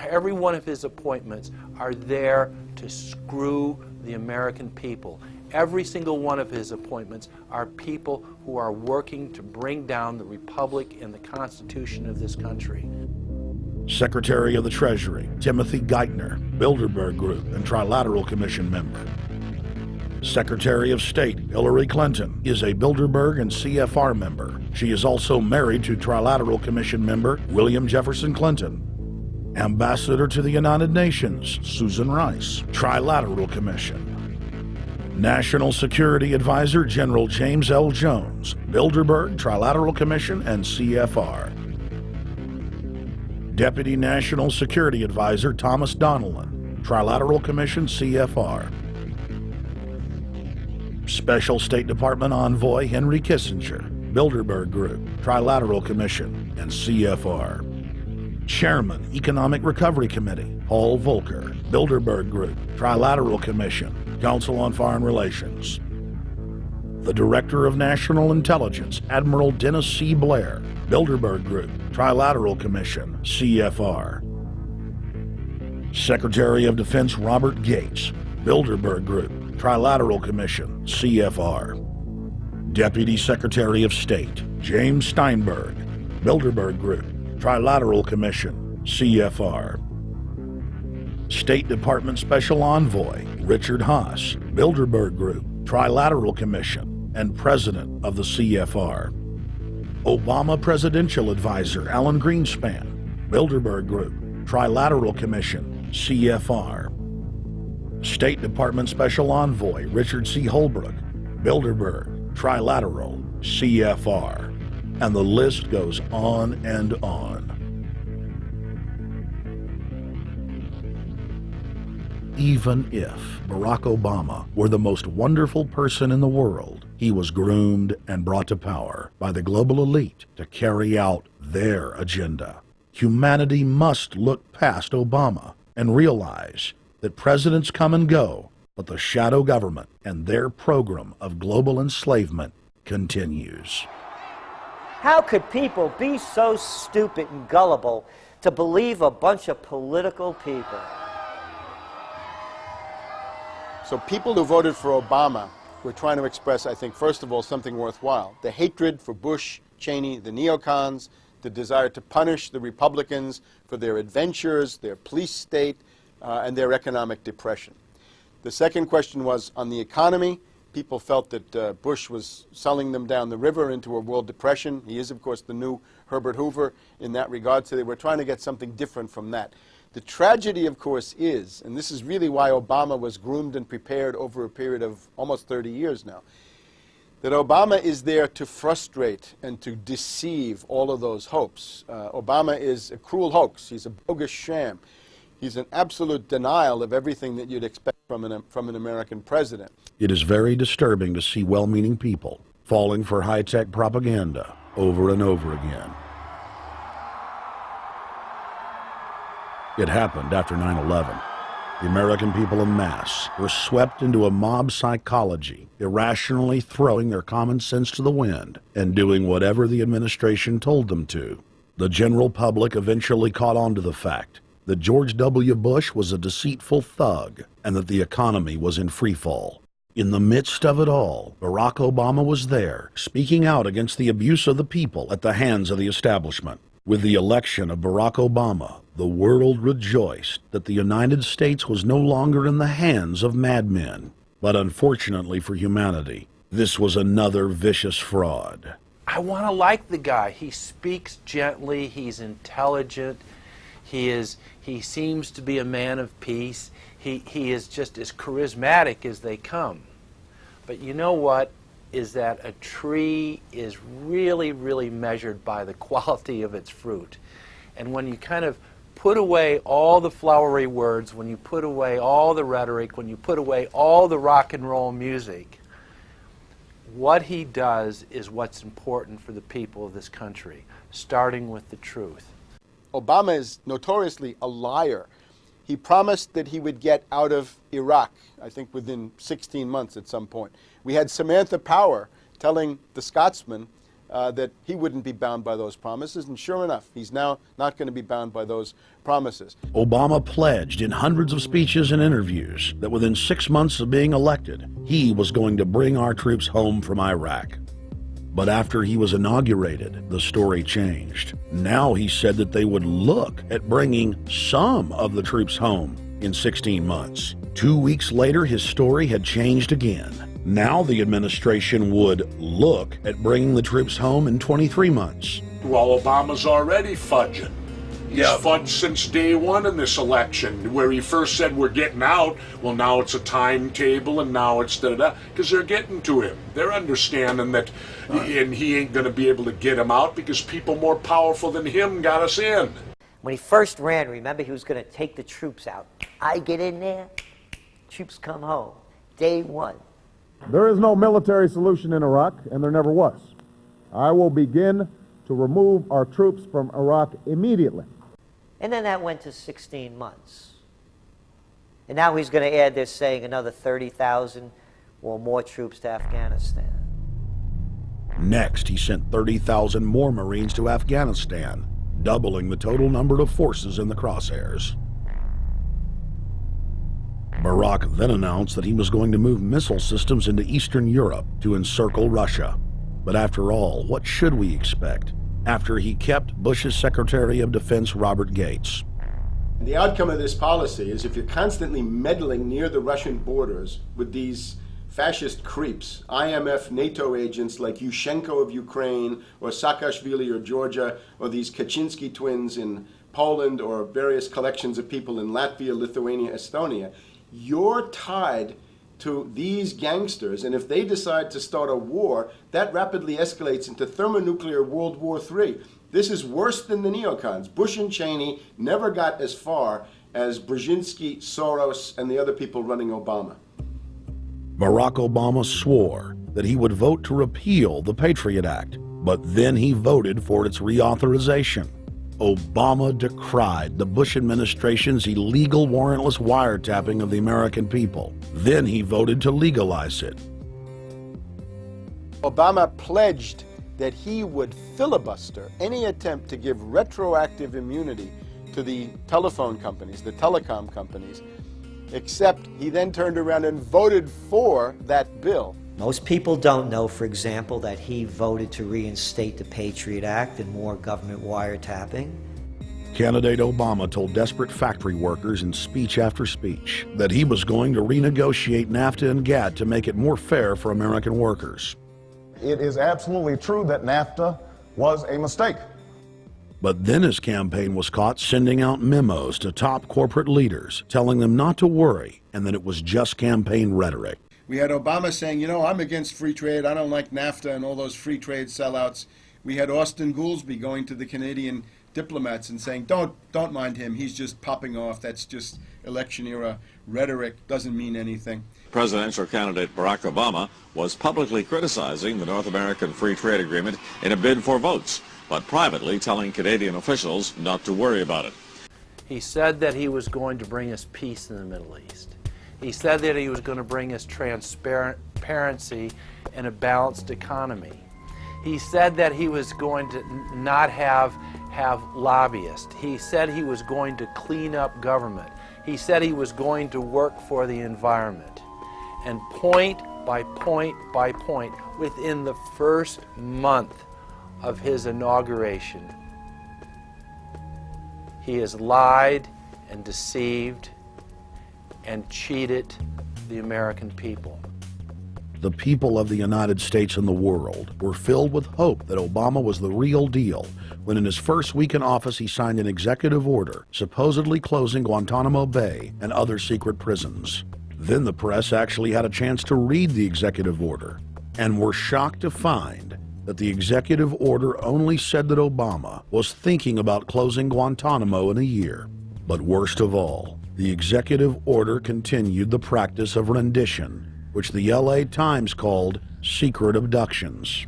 [SPEAKER 1] Every one of his appointments are there to screw the American people. Every single one of his appointments are people who are working to bring down the Republic and the Constitution of this country.
[SPEAKER 16] Secretary of the Treasury, Timothy Geithner, Bilderberg Group and Trilateral Commission member. Secretary of State, Hillary Clinton, is a Bilderberg and CFR member. She is also married to Trilateral Commission member William Jefferson Clinton. Ambassador to the United Nations, Susan Rice, Trilateral Commission. National Security Advisor General James L. Jones, Bilderberg, Trilateral Commission, and CFR. Deputy National Security Advisor Thomas Donilon, Trilateral Commission, CFR. Special State Department Envoy Henry Kissinger, Bilderberg Group, Trilateral Commission, and CFR. Chairman, Economic Recovery Committee, Paul Volcker, Bilderberg Group, Trilateral Commission, Council on Foreign Relations. The Director of National Intelligence, Admiral Dennis C. Blair, Bilderberg Group, Trilateral Commission, CFR. Secretary of Defense Robert Gates, Bilderberg Group, Trilateral Commission, CFR. Deputy Secretary of State, James Steinberg, Bilderberg Group, Trilateral Commission, CFR. State Department Special Envoy Richard Haas, Bilderberg Group, Trilateral Commission, and President of the CFR. Obama Presidential Advisor Alan Greenspan, Bilderberg Group, Trilateral Commission, CFR. State Department Special Envoy Richard C. Holbrooke, Bilderberg, Trilateral, CFR. And the list goes on and on. Even if Barack Obama were the most wonderful person in the world, he was groomed and brought to power by the global elite to carry out their agenda. Humanity must look past Obama and realize that presidents come and go, but the shadow government and their program of global enslavement continues.
[SPEAKER 22] How could people be so stupid and gullible to believe a bunch of political people?
[SPEAKER 4] So people who voted for Obama were trying to express, I think, first of all, something worthwhile. The hatred for Bush, Cheney, the neocons, the desire to punish the Republicans for their adventures, their police state, and their economic depression. The second question was on the economy. People felt that Bush was selling them down the river into a world depression. He is, of course, the new Herbert Hoover in that regard, so they were trying to get something different from that. The tragedy, of course, is, and this is really why Obama was groomed and prepared over a period of almost 30 years now, that Obama is there to frustrate and to deceive all of those hopes. Obama is a cruel hoax. He's a bogus sham. He's an absolute denial of everything that you'd expect from an American president.
[SPEAKER 16] It is very disturbing to see well-meaning people falling for high-tech propaganda over and over again. It happened after 9/11. The American people en masse were swept into a mob psychology, irrationally throwing their common sense to the wind and doing whatever the administration told them to. The general public eventually caught on to the fact that George W. Bush was a deceitful thug and that the economy was in free fall. In the midst of it all, Barack Obama was there, speaking out against the abuse of the people at the hands of the establishment. With the election of Barack Obama, the world rejoiced that the United States was no longer in the hands of madmen. But unfortunately for humanity, this was another vicious fraud.
[SPEAKER 1] I want to like the guy. He speaks gently, he's intelligent, he seems to be a man of peace. He is just as charismatic as they come. But you know what? Is that a tree is really, really measured by the quality of its fruit. And when you kind of put away all the flowery words, when you put away all the rhetoric, when you put away all the rock and roll music, What he does is what's important for the people of this country, starting with the truth.
[SPEAKER 4] Obama is notoriously a liar. He promised that he would get out of Iraq, I think within 16 months at some point. We had Samantha Power telling the Scotsman that he wouldn't be bound by those promises, and sure enough, he's now not going to be bound by those promises.
[SPEAKER 16] Obama pledged in hundreds of speeches and interviews that within 6 months of being elected, he was going to bring our troops home from Iraq. But after he was inaugurated, the story changed. Now he said that they would look at bringing some of the troops home in 16 months. 2 weeks later, his story had changed again. Now the administration would look at bringing the troops home in 23 months.
[SPEAKER 2] Well, Obama's already fudging. He's fudged since day one in this election, where he first said we're getting out. Well, now it's a timetable, and now it's da-da-da, because they're getting to him. They're understanding that, and he ain't going to be able to get him out because people more powerful than him got us in.
[SPEAKER 22] When he first ran, remember, he was going to take the troops out. I get in there, troops come home. Day one.
[SPEAKER 18] There is no military solution in Iraq, and there never was. I will begin to remove our troops from Iraq immediately.
[SPEAKER 22] And then that went to 16 months. And now he's going to add, they're saying, another 30,000 or more troops to Afghanistan.
[SPEAKER 16] Next, he sent 30,000 more Marines to Afghanistan, doubling the total number of forces in the crosshairs. Barack then announced that he was going to move missile systems into Eastern Europe to encircle Russia. But after all, what should we expect after he kept Bush's Secretary of Defense Robert Gates?
[SPEAKER 4] The outcome of this policy is if you're constantly meddling near the Russian borders with these fascist creeps, IMF NATO agents like Yushchenko of Ukraine or Saakashvili of Georgia, or these Kaczynski twins in Poland, or various collections of people in Latvia, Lithuania, Estonia, you're tied to these gangsters, and if they decide to start a war, that rapidly escalates into thermonuclear World War III. This is worse than the neocons. Bush and Cheney never got as far as Brzezinski, Soros, and the other people running Obama.
[SPEAKER 16] Barack Obama swore that he would vote to repeal the Patriot Act, but then he voted for its reauthorization. Obama decried the Bush administration's illegal warrantless wiretapping of the American people. Then he voted to legalize it.
[SPEAKER 4] Obama pledged that he would filibuster any attempt to give retroactive immunity to the telephone companies, the telecom companies, except he then turned around and voted for that bill.
[SPEAKER 22] Most people don't know, for example, that he voted to reinstate the Patriot Act and more government wiretapping.
[SPEAKER 16] Candidate Obama told desperate factory workers in speech after speech that he was going to renegotiate NAFTA and GATT to make it more fair for American workers.
[SPEAKER 19] It is absolutely true that NAFTA was a mistake.
[SPEAKER 16] But then his campaign was caught sending out memos to top corporate leaders, telling them not to worry and that it was just campaign rhetoric.
[SPEAKER 4] We had Obama saying, you know, I'm against free trade, I don't like NAFTA and all those free trade sellouts. We had Austin Goolsbee going to the Canadian diplomats and saying, don't mind him, he's just popping off, that's just election era rhetoric, doesn't mean anything.
[SPEAKER 20] Presidential candidate Barack Obama was publicly criticizing the North American Free Trade Agreement in a bid for votes, but privately telling Canadian officials not to worry about it.
[SPEAKER 1] He said that he was going to bring us peace in the Middle East. He said that he was going to bring us transparency and a balanced economy. He said that he was going to not have lobbyists. He said he was going to clean up government. He said he was going to work for the environment. And point by point by point, within the first month of his inauguration, he has lied and deceived and cheated the American people.
[SPEAKER 16] The people of the United States and the world were filled with hope that Obama was the real deal when in his first week in office he signed an executive order supposedly closing Guantanamo Bay and other secret prisons. Then the press actually had a chance to read the executive order and were shocked to find that the executive order only said that Obama was thinking about closing Guantanamo in a year. But worst of all, the executive order continued the practice of rendition, which the LA Times called secret abductions.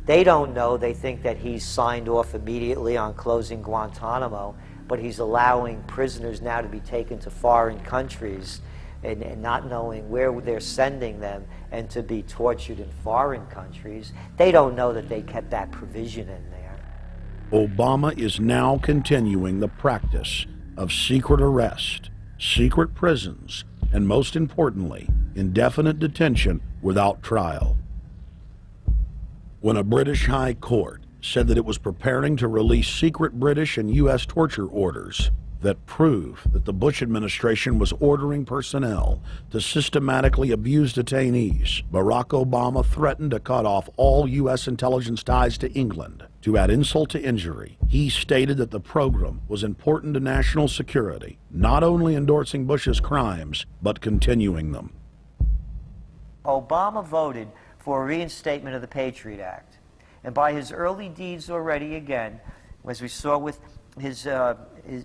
[SPEAKER 22] They don't know. They think that he's signed off immediately on closing Guantanamo, but he's allowing prisoners now to be taken to foreign countries and not knowing where they're sending them and to be tortured in foreign countries. They don't know that they kept that provision in there.
[SPEAKER 16] Obama is now continuing the practice of secret arrest, secret prisons, and most importantly, indefinite detention without trial. When a British High Court said that it was preparing to release secret British and U.S. torture orders that prove that the Bush administration was ordering personnel to systematically abuse detainees, Barack Obama threatened to cut off all U.S. intelligence ties to England. To add insult to injury, he stated that the program was important to national security, not only endorsing Bush's crimes, but continuing them.
[SPEAKER 22] Obama voted for a reinstatement of the Patriot Act. And by his early deeds already, again, as we saw with the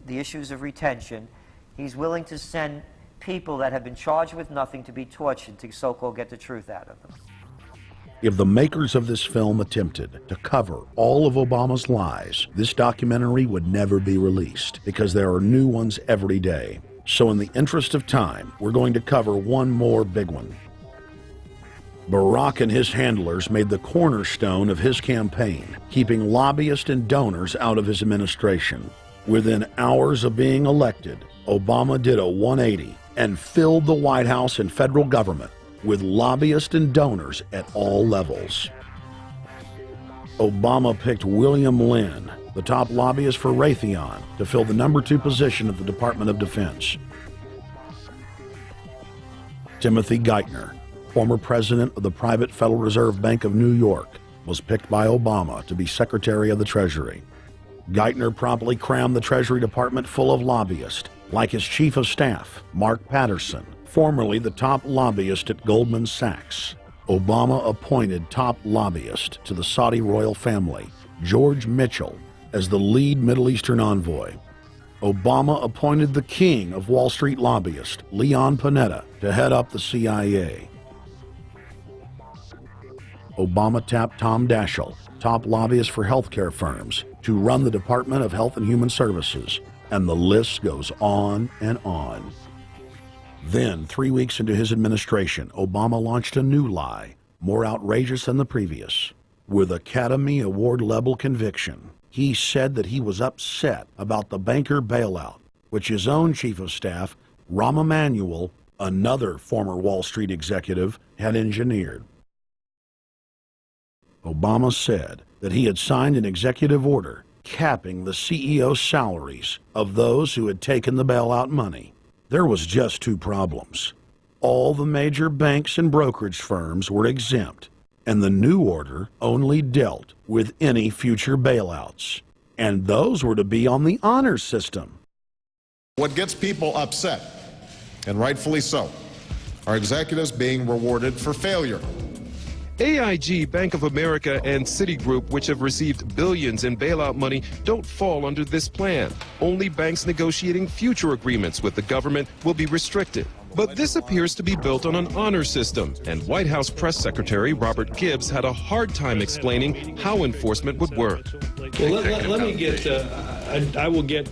[SPEAKER 22] issues of retention, he's willing to send people that have been charged with nothing to be tortured to so-called get the truth out of them.
[SPEAKER 16] If the makers of this film attempted to cover all of Obama's lies, this documentary would never be released because there are new ones every day. So in the interest of time, we're going to cover one more big one. Barack and his handlers made the cornerstone of his campaign, keeping lobbyists and donors out of his administration. Within hours of being elected, Obama did a 180 and filled the White House and federal government with lobbyists and donors at all levels. Obama picked William Lynn, the top lobbyist for Raytheon, to fill the number 2 position at the Department of Defense. Timothy Geithner, former president of the private Federal Reserve Bank of New York, was picked by Obama to be Secretary of the Treasury. Geithner promptly crammed the Treasury Department full of lobbyists, like his chief of staff, Mark Patterson, formerly the top lobbyist at Goldman Sachs. Obama appointed top lobbyist to the Saudi royal family, George Mitchell, as the lead Middle Eastern envoy. Obama appointed the king of Wall Street lobbyists, Leon Panetta, to head up the CIA. Obama tapped Tom Daschle, top lobbyist for healthcare firms, to run the Department of Health and Human Services, and the list goes on and on. Then, 3 weeks into his administration, Obama launched a new lie, more outrageous than the previous. With Academy Award-level conviction, he said that he was upset about the banker bailout, which his own chief of staff, Rahm Emanuel, another former Wall Street executive, had engineered. Obama said that he had signed an executive order capping the CEO salaries of those who had taken the bailout money. There was just 2 problems. All the major banks and brokerage firms were exempt, and the new order only dealt with any future bailouts. And those were to be on the honor system.
[SPEAKER 3] What gets people upset, and rightfully so, are executives being rewarded for failure.
[SPEAKER 5] AIG, Bank of America, and Citigroup, which have received billions in bailout money, don't fall under this plan. Only banks negotiating future agreements with the government will be restricted. But this appears to be built on an honor system, and White House Press Secretary Robert Gibbs had a hard time explaining how enforcement would work.
[SPEAKER 17] Well, let me get, I will get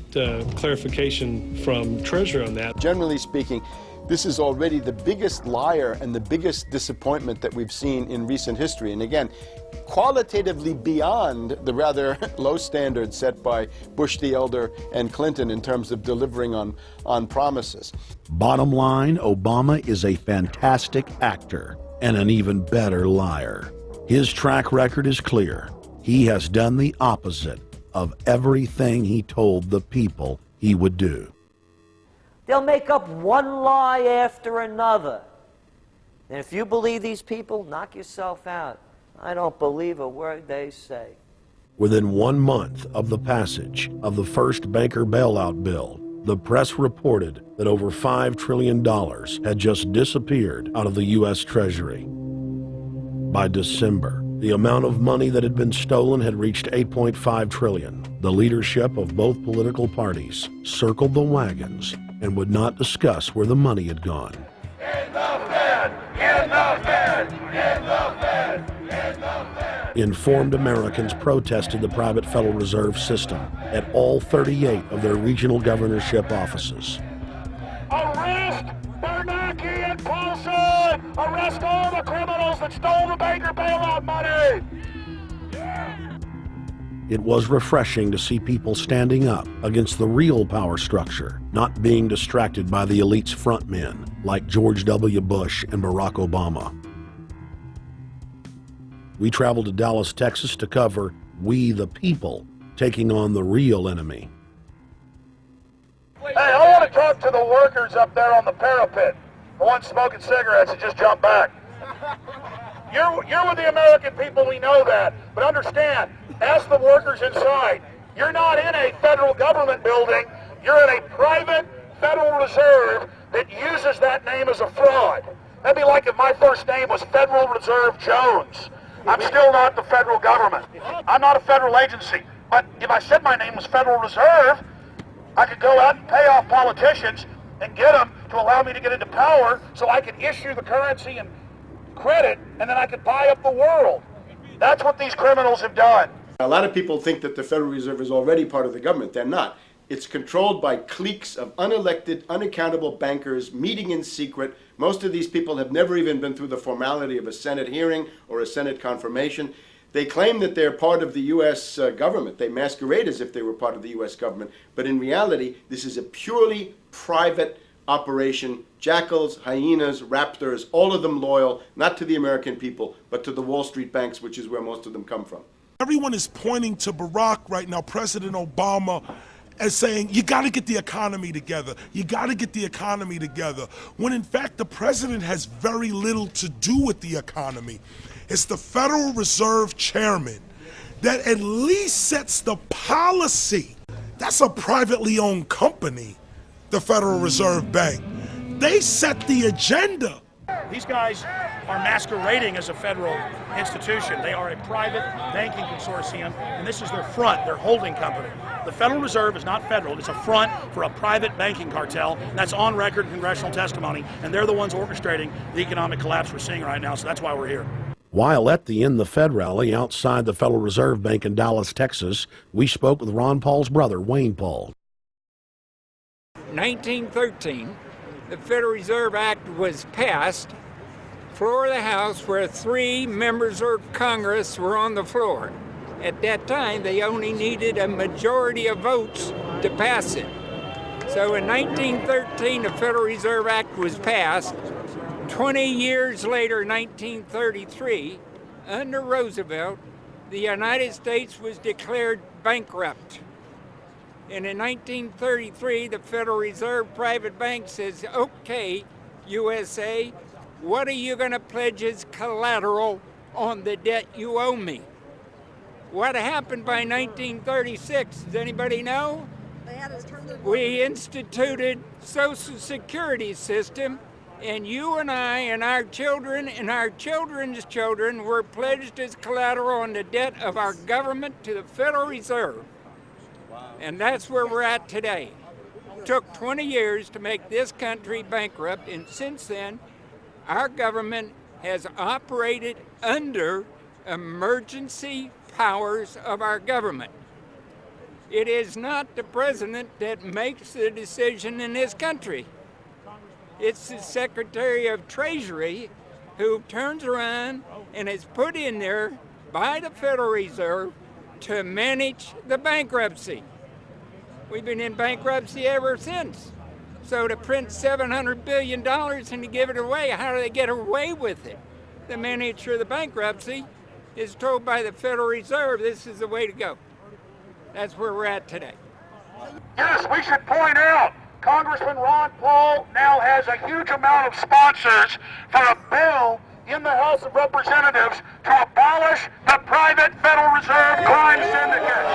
[SPEAKER 17] clarification from Treasurer on that.
[SPEAKER 4] Generally speaking, this is already the biggest liar and the biggest disappointment that we've seen in recent history. And again, qualitatively beyond the rather low standards set by Bush the Elder and Clinton in terms of delivering on promises.
[SPEAKER 16] Bottom line, Obama is a fantastic actor and an even better liar. His track record is clear. He has done the opposite of everything he told the people he would do.
[SPEAKER 22] They'll make up one lie after another. And if you believe these people, knock yourself out. I don't believe a word they say.
[SPEAKER 16] Within 1 month of the passage of the first banker bailout bill, the press reported that over $5 trillion had just disappeared out of the U.S. Treasury. By December, the amount of money that had been stolen had reached $8.5 trillion. The leadership of both political parties circled the wagons and would not discuss where the money had gone.
[SPEAKER 15] In the Fed!
[SPEAKER 16] Informed Americans protested the private Federal Reserve System at all 38 of their regional governorship offices.
[SPEAKER 15] Arrest Bernanke and Paulson! Arrest all the criminals that stole the banker bailout money!
[SPEAKER 16] It was refreshing to see people standing up against the real power structure, not being distracted by the elite's frontmen like George W. Bush and Barack Obama. We traveled to Dallas, Texas to cover We the People taking on the real enemy.
[SPEAKER 15] Hey, I want to talk to the workers up there on the parapet. The ones smoking cigarettes and just jump back. You're with the American people, we know that. But understand, ask the workers inside. You're not in a federal government building. You're in a private Federal Reserve that uses that name as a fraud. That'd be like if my first name was Federal Reserve Jones. I'm still not the federal government. I'm not a federal agency. But if I said my name was Federal Reserve, I could go out and pay off politicians and get them to allow me to get into power so I could issue the currency and credit, and then I could buy up the world. That's what these criminals have done.
[SPEAKER 4] A lot of people think that the Federal Reserve is already part of the government. They're not. It's controlled by cliques of unelected, unaccountable bankers meeting in secret. Most of these people have never even been through the formality of a Senate hearing or a Senate confirmation. They claim that they're part of the U.S. government. They masquerade as if they were part of the U.S. government. But in reality, this is a purely private operation. Jackals, hyenas, raptors, all of them loyal, not to the American people, but to the Wall Street banks, which is where most of them come from.
[SPEAKER 7] Everyone is pointing to Barack right now, President Obama, as saying, you got to get the economy together. You got to get the economy together. When in fact, the president has very little to do with the economy. It's the Federal Reserve Chairman that at least sets the policy. That's a privately owned company, the Federal Reserve Bank. They set the agenda.
[SPEAKER 25] These guys are masquerading as a federal institution. They are a private banking consortium, and this is their front, their holding company. The Federal Reserve is not federal. It's a front for a private banking cartel. That's on record in congressional testimony, and they're the ones orchestrating the economic collapse we're seeing right now, so that's why we're here.
[SPEAKER 16] While at the In the Fed rally outside the Federal Reserve Bank in Dallas, Texas, we spoke with Ron Paul's brother, Wayne Paul.
[SPEAKER 8] 1913, the Federal Reserve Act was passed, floor of the House, where 3 members of Congress were on the floor. At that time, they only needed a majority of votes to pass it. So in 1913, the Federal Reserve Act was passed. 20 years later, 1933, under Roosevelt, the United States was declared bankrupt. And in 1933, the Federal Reserve Private Bank says, okay, USA, what are you going to pledge as collateral on the debt you owe me? What happened by 1936? Does anybody know? We instituted Social Security system, and you and I and our children and our children's children were pledged as collateral on the debt of our government to the Federal Reserve. And that's where we're at today. It took 20 years to make this country bankrupt, and since then, our government has operated under emergency powers of our government. It is not the president that makes the decision in this country. It's the Secretary of Treasury who turns around and is put in there by the Federal Reserve to manage the bankruptcy. We've been in bankruptcy ever since. So to print $700 billion and to give it away, how do they get away with it? The manager of the bankruptcy is told by the Federal Reserve this is the way to go. That's where we're at today.
[SPEAKER 15] Yes, we should point out, Congressman Ron Paul now has a huge amount of sponsors for a bill in the House of Representatives to abolish the private Federal Reserve crime syndicate.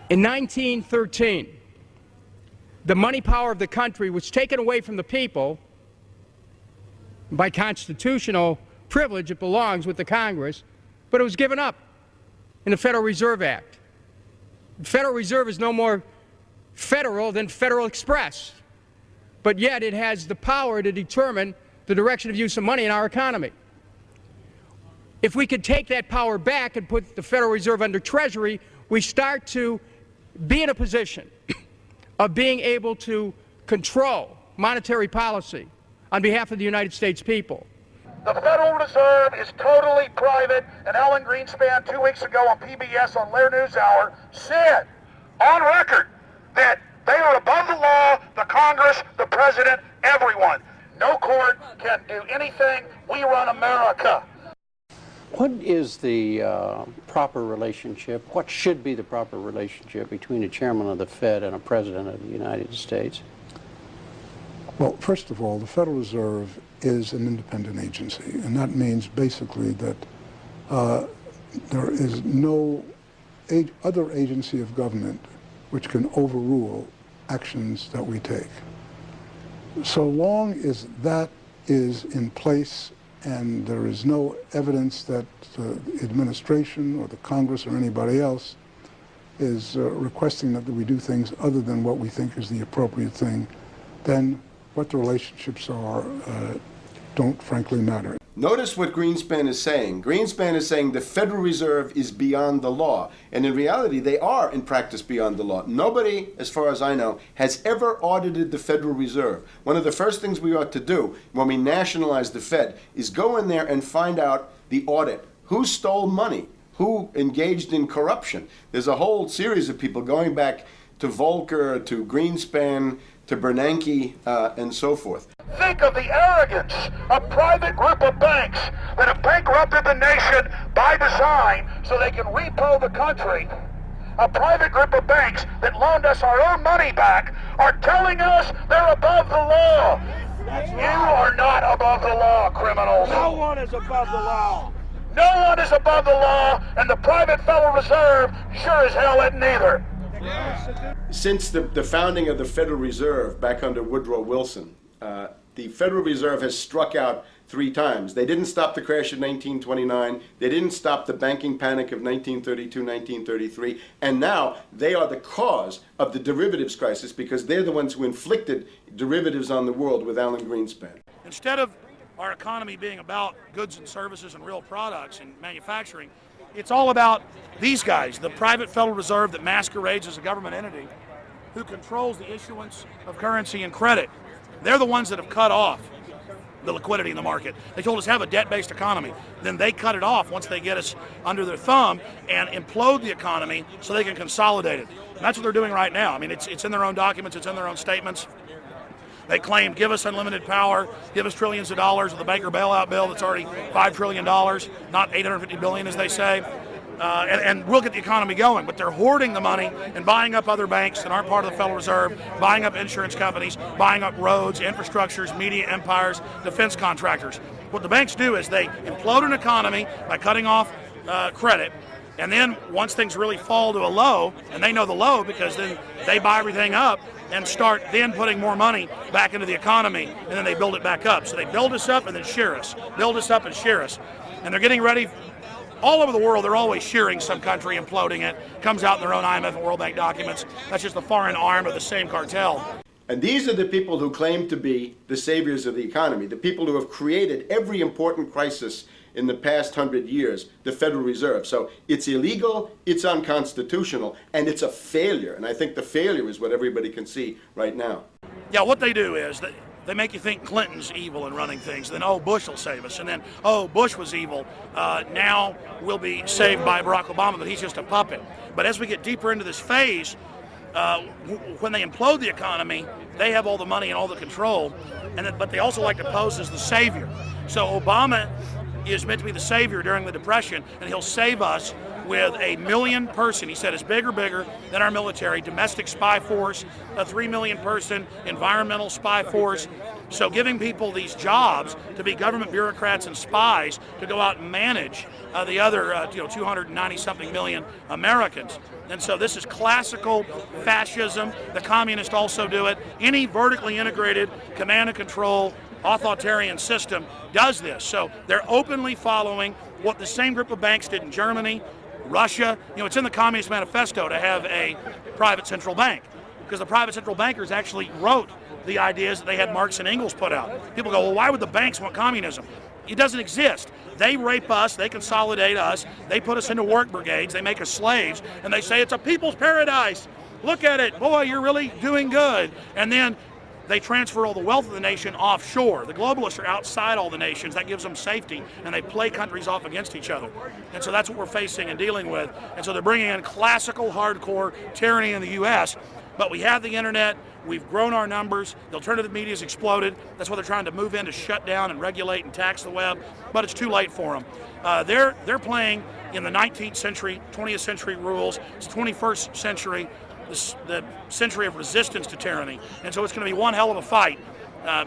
[SPEAKER 21] In 1913, the money power of the country was taken away from the people. By constitutional privilege, it belongs with the Congress, but it was given up in the Federal Reserve Act. The Federal Reserve is no more federal than Federal Express, but yet it has the power to determine the direction of use of money in our economy. If we could take that power back and put the Federal Reserve under Treasury, we start to be in a position of being able to control monetary policy on behalf of the United States people.
[SPEAKER 15] The Federal Reserve is totally private, and Alan Greenspan 2 weeks ago on PBS on Lair NewsHour said on record that they are above the law, the Congress, the President, everyone. No court can do anything. We run America.
[SPEAKER 9] What is the proper relationship, what should be the proper relationship between a chairman of the Fed and a president of the United States?
[SPEAKER 11] Well, first of all, the Federal Reserve is an independent agency, and that means basically that there is no other agency of government which can overrule actions that we take. So long as that is in place and there is no evidence that the administration or the Congress or anybody else is requesting that we do things other than what we think is the appropriate thing, then what the relationships are don't frankly matter.
[SPEAKER 4] Notice what Greenspan is saying. Greenspan is saying the Federal Reserve is beyond the law. And in reality, they are in practice beyond the law. Nobody, as far as I know, has ever audited the Federal Reserve. One of the first things we ought to do when we nationalize the Fed is go in there and find out the audit. Who stole money? Who engaged in corruption? There's a whole series of people going back to Volcker, to Greenspan, to Bernanke, and so forth.
[SPEAKER 15] Think of the arrogance of private group of banks that have bankrupted the nation by design so they can repo the country. A private group of banks that loaned us our own money back are telling us they're above the law. You are not above the law, criminals.
[SPEAKER 10] No one is above the law.
[SPEAKER 15] No one is above the law, and the private Federal Reserve sure as hell isn't either.
[SPEAKER 4] Since the founding of the Federal Reserve back under Woodrow Wilson, the Federal Reserve has struck out 3 times. They didn't stop the crash of 1929. They didn't stop the banking panic of 1932, 1933. And now they are the cause of the derivatives crisis because they're the ones who inflicted derivatives on the world with Alan Greenspan.
[SPEAKER 25] Instead of our economy being about goods and services and real products and manufacturing, it's all about these guys, the private Federal Reserve that masquerades as a government entity who controls the issuance of currency and credit. They're the ones that have cut off the liquidity in the market. They told us have a debt-based economy. Then they cut it off once they get us under their thumb and implode the economy so they can consolidate it. And that's what they're doing right now. I mean, it's in their own documents, it's in their own statements. They claim, give us unlimited power, give us trillions of dollars of the banker bailout bill that's already $5 trillion, not $850 billion as they say. And we'll get the economy going, but they're hoarding the money and buying up other banks that aren't part of the Federal Reserve, buying up insurance companies, buying up roads, infrastructures, media empires, defense contractors. What the banks do is they implode an economy by cutting off credit, and then once things really fall to a low, and they know the low because then they buy everything up and start then putting more money back into the economy, and then they build it back up. So they build us up and then shear us, build us up and shear us. And they're getting ready. All over the world, they're always shearing some country, imploding it. Comes out in their own IMF and World Bank documents. That's just the foreign arm of the same cartel.
[SPEAKER 4] And these are the people who claim to be the saviors of the economy, the people who have created every important crisis in the past 100 years, the Federal Reserve. So it's illegal, it's unconstitutional, and it's a failure. And I think the failure is what everybody can see right now.
[SPEAKER 25] Yeah, what they do is they make you think Clinton's evil in running things. Then, oh, Bush will save us. And then, oh, Bush was evil. Now we'll be saved by Barack Obama, but he's just a puppet. But as we get deeper into this phase, when they implode the economy, they have all the money and all the control. But they also like to pose as the savior. So Obama is meant to be the savior during the Depression, and he'll save us with a 1 million person, he said, is bigger than our military, domestic spy force, a 3 million person environmental spy force. So giving people these jobs to be government bureaucrats and spies to go out and manage the other 290-something million Americans. And so this is classical fascism. The communists also do it. Any vertically integrated command and control authoritarian system does this. So they're openly following what the same group of banks did in Germany, Russia. It's in the Communist Manifesto to have a private central bank, because the private central bankers actually wrote the ideas that they had Marx and Engels put out. People go, well, why would the banks want communism? It doesn't exist. They rape us, they consolidate us, they put us into work brigades, they make us slaves, and they say it's a people's paradise. Look at it, boy, you're really doing good. And then they transfer all the wealth of the nation offshore. The globalists are outside all the nations. That gives them safety, and they play countries off against each other. And so that's what we're facing and dealing with. And so they're bringing in classical, hardcore tyranny in the U.S., but we have the internet, we've grown our numbers, the alternative media's exploded. That's why they're trying to move in to shut down and regulate and tax the web, but it's too late for them. They're playing in the 19th century, 20th century rules. It's 21st century, the century of resistance to tyranny. And so it's going to be one hell of a fight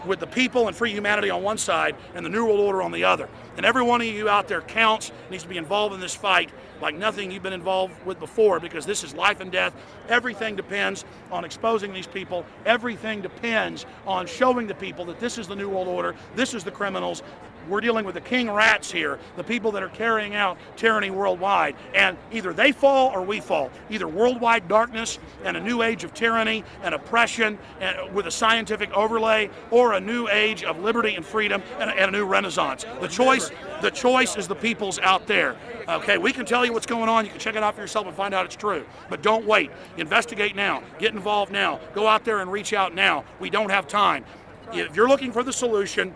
[SPEAKER 25] with the people and free humanity on one side and the New World Order on the other. And every one of you out there counts, needs to be involved in this fight like nothing you've been involved with before, because this is life and death. Everything depends on exposing these people. Everything depends on showing the people that this is the New World Order, this is the criminals. We're dealing with the king rats here, the people that are carrying out tyranny worldwide. And either they fall or we fall. Either worldwide darkness and a new age of tyranny and oppression and with a scientific overlay, or a new age of liberty and freedom and a new renaissance. The choice is the people's out there. Okay, we can tell you what's going on. You can check it out for yourself and find out it's true. But don't wait. Investigate now. Get involved now. Go out there and reach out now. We don't have time. If you're looking for the solution,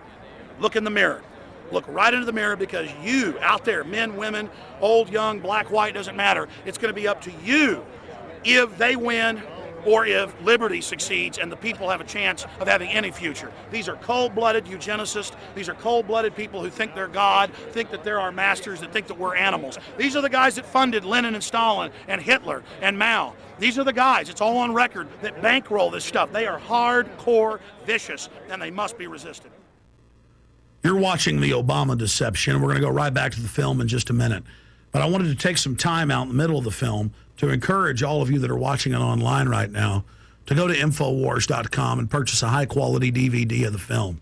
[SPEAKER 25] look in the mirror. Look right into the mirror, because you out there, men, women, old, young, black, white, doesn't matter. It's going to be up to you if they win or if liberty succeeds and the people have a chance of having any future. These are cold-blooded eugenicists. These are cold-blooded people who think they're God, think that they're our masters, that think that we're animals. These are the guys that funded Lenin and Stalin and Hitler and Mao. These are the guys, it's all on record, that bankroll this stuff. They are hardcore vicious, and they must be resisted.
[SPEAKER 16] You're watching The Obama Deception. We're going to go right back to the film in just a minute. But I wanted to take some time out in the middle of the film to encourage all of you that are watching it online right now to go to Infowars.com and purchase a high-quality DVD of the film.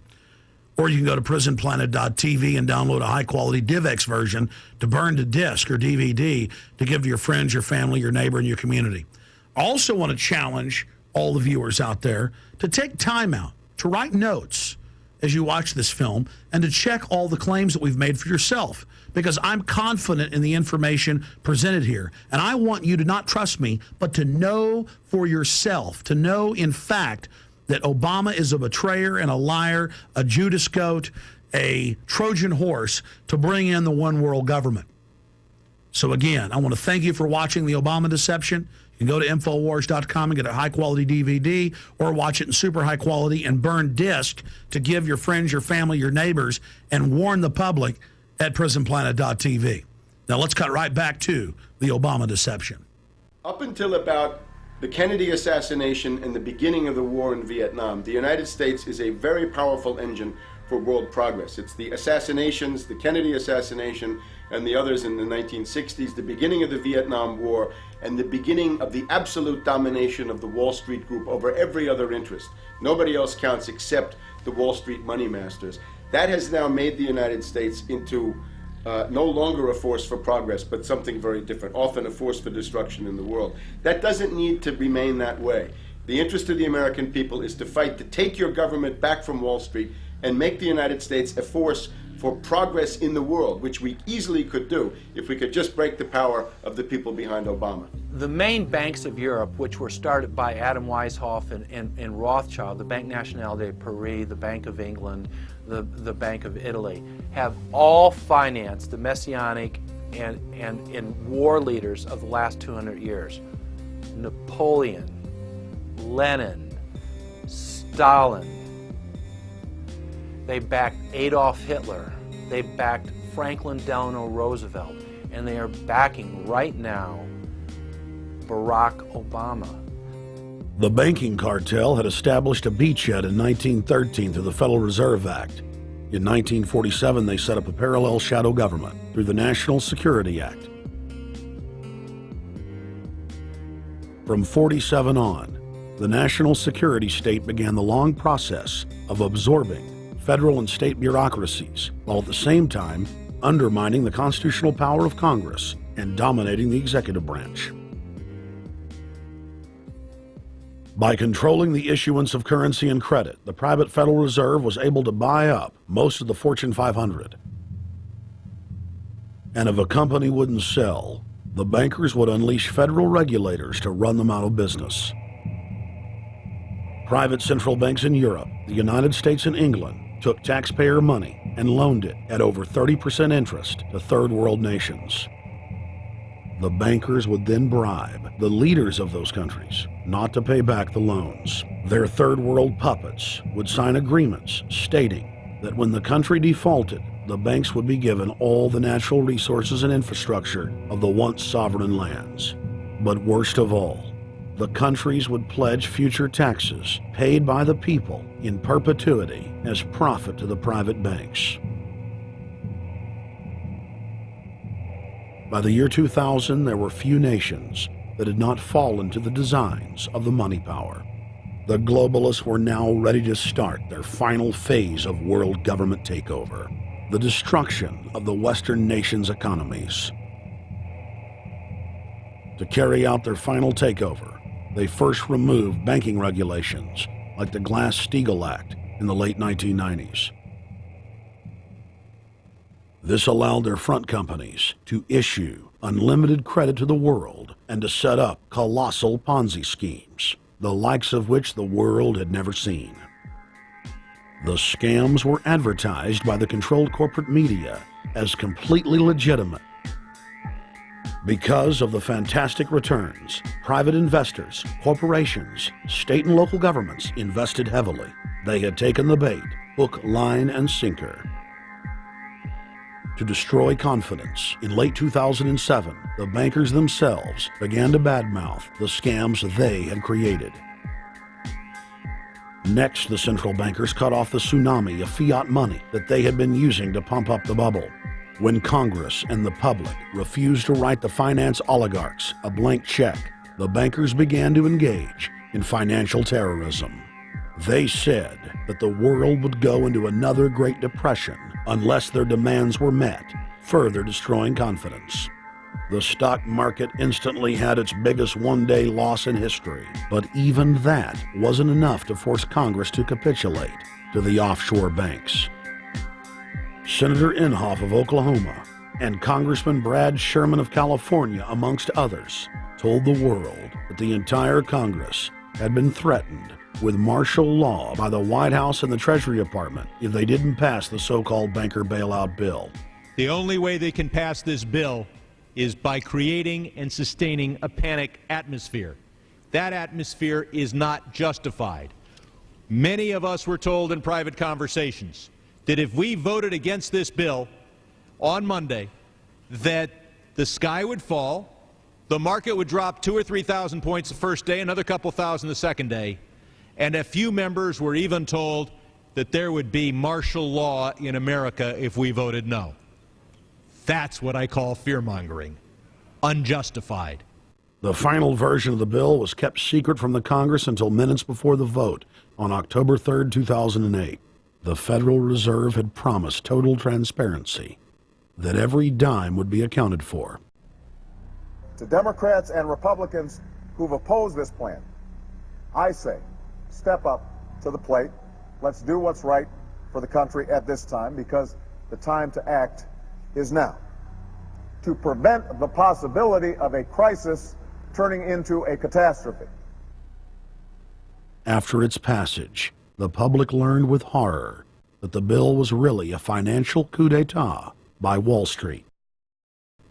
[SPEAKER 16] Or you can go to PrisonPlanet.tv and download a high-quality DivX version to burn to disc or DVD to give to your friends, your family, your neighbor, and your community. I also want to challenge all the viewers out there to take time out, to write notes as you watch this film, and to check all the claims that we've made for yourself, because I'm confident in the information presented here. And I want you to not trust me, but to know for yourself, to know in fact that Obama is a betrayer and a liar, a Judas goat, a Trojan horse to bring in the one world government. So again, I want to thank you for watching The Obama Deception. You can go to Infowars.com and get a high-quality DVD, or watch it in super high quality and burn disc to give your friends, your family, your neighbors, and warn the public at PrisonPlanet.tv. Now let's cut right back to The Obama Deception.
[SPEAKER 4] Up until about the Kennedy assassination and the beginning of the war in Vietnam, the United States is a very powerful engine for world progress. It's the assassinations, the Kennedy assassination, and the others in the 1960s, the beginning of the Vietnam War, and the beginning of the absolute domination of the Wall Street Group over every other interest. Nobody else counts except the Wall Street money masters. That has now made the United States into no longer a force for progress, but something very different, often a force for destruction in the world. That doesn't need to remain that way. The interest of the American people is to fight to take your government back from Wall Street and make the United States a force for progress in the world, which we easily could do if we could just break the power of the people behind Obama.
[SPEAKER 1] The main banks of Europe, which were started by Adam Weishaupt and Rothschild, the Banque Nationale de Paris, the Bank of England, the Bank of Italy, have all financed the messianic and war leaders of the last 200 years. Napoleon, Lenin, Stalin. They backed Adolf Hitler. They backed Franklin Delano Roosevelt. And they are backing right now Barack Obama.
[SPEAKER 16] The banking cartel had established a beachhead in 1913 through the Federal Reserve Act. In 1947, they set up a parallel shadow government through the National Security Act. From 47 on, the national security state began the long process of absorbing federal and state bureaucracies, while at the same time undermining the constitutional power of Congress and dominating the executive branch. By controlling the issuance of currency and credit, the private Federal Reserve was able to buy up most of the Fortune 500. And if a company wouldn't sell, the bankers would unleash federal regulators to run them out of business. Private central banks in Europe, the United States, and England took taxpayer money and loaned it at over 30% interest to third world nations. The bankers would then bribe the leaders of those countries not to pay back the loans. Their third world puppets would sign agreements stating that when the country defaulted, the banks would be given all the natural resources and infrastructure of the once sovereign lands. But worst of all, the countries would pledge future taxes paid by the people in perpetuity as profit to the private banks. By the year 2000, there were few nations that had not fallen to the designs of the money power. The globalists were now ready to start their final phase of world government takeover, the destruction of the Western nations' economies. To carry out their final takeover, they first removed banking regulations like the Glass-Steagall Act in the late 1990s. This allowed their front companies to issue unlimited credit to the world and to set up colossal Ponzi schemes, the likes of which the world had never seen. The scams were advertised by the controlled corporate media as completely legitimate. Because of the fantastic returns, private investors, corporations, state and local governments invested heavily. They had taken the bait, hook, line, and sinker. To destroy confidence, in late 2007, the bankers themselves began to badmouth the scams they had created. Next, the central bankers cut off the tsunami of fiat money that they had been using to pump up the bubble. When Congress and the public refused to write the finance oligarchs a blank check, the bankers began to engage in financial terrorism. They said that the world would go into another Great Depression unless their demands were met, further destroying confidence. The stock market instantly had its biggest one-day loss in history, but even that wasn't enough to force Congress to capitulate to the offshore banks. Senator Inhofe of Oklahoma and Congressman Brad Sherman of California, amongst others, told the world that the entire Congress had been threatened with martial law by the White House and the Treasury Department if they didn't pass the so-called banker bailout bill.
[SPEAKER 6] The only way they can pass this bill is by creating and sustaining a panic atmosphere. That atmosphere is not justified. Many of us were told in private conversations that if we voted against this bill on Monday, that the sky would fall, the market would drop 2,000 or 3,000 points the first day, another couple thousand the second day, and a few members were even told that there would be martial law in America if we voted no. That's what I call fear-mongering. Unjustified.
[SPEAKER 16] The final version of the bill was kept secret from the Congress until minutes before the vote on October 3, 2008. The Federal Reserve had promised total transparency, that every dime would be accounted for.
[SPEAKER 19] To Democrats and Republicans who've opposed this plan, I say, step up to the plate. Let's do what's right for the country at this time, because the time to act is now. To prevent the possibility of a crisis turning into a catastrophe.
[SPEAKER 16] After its passage, the public learned with horror that the bill was really a financial coup d'etat by Wall Street.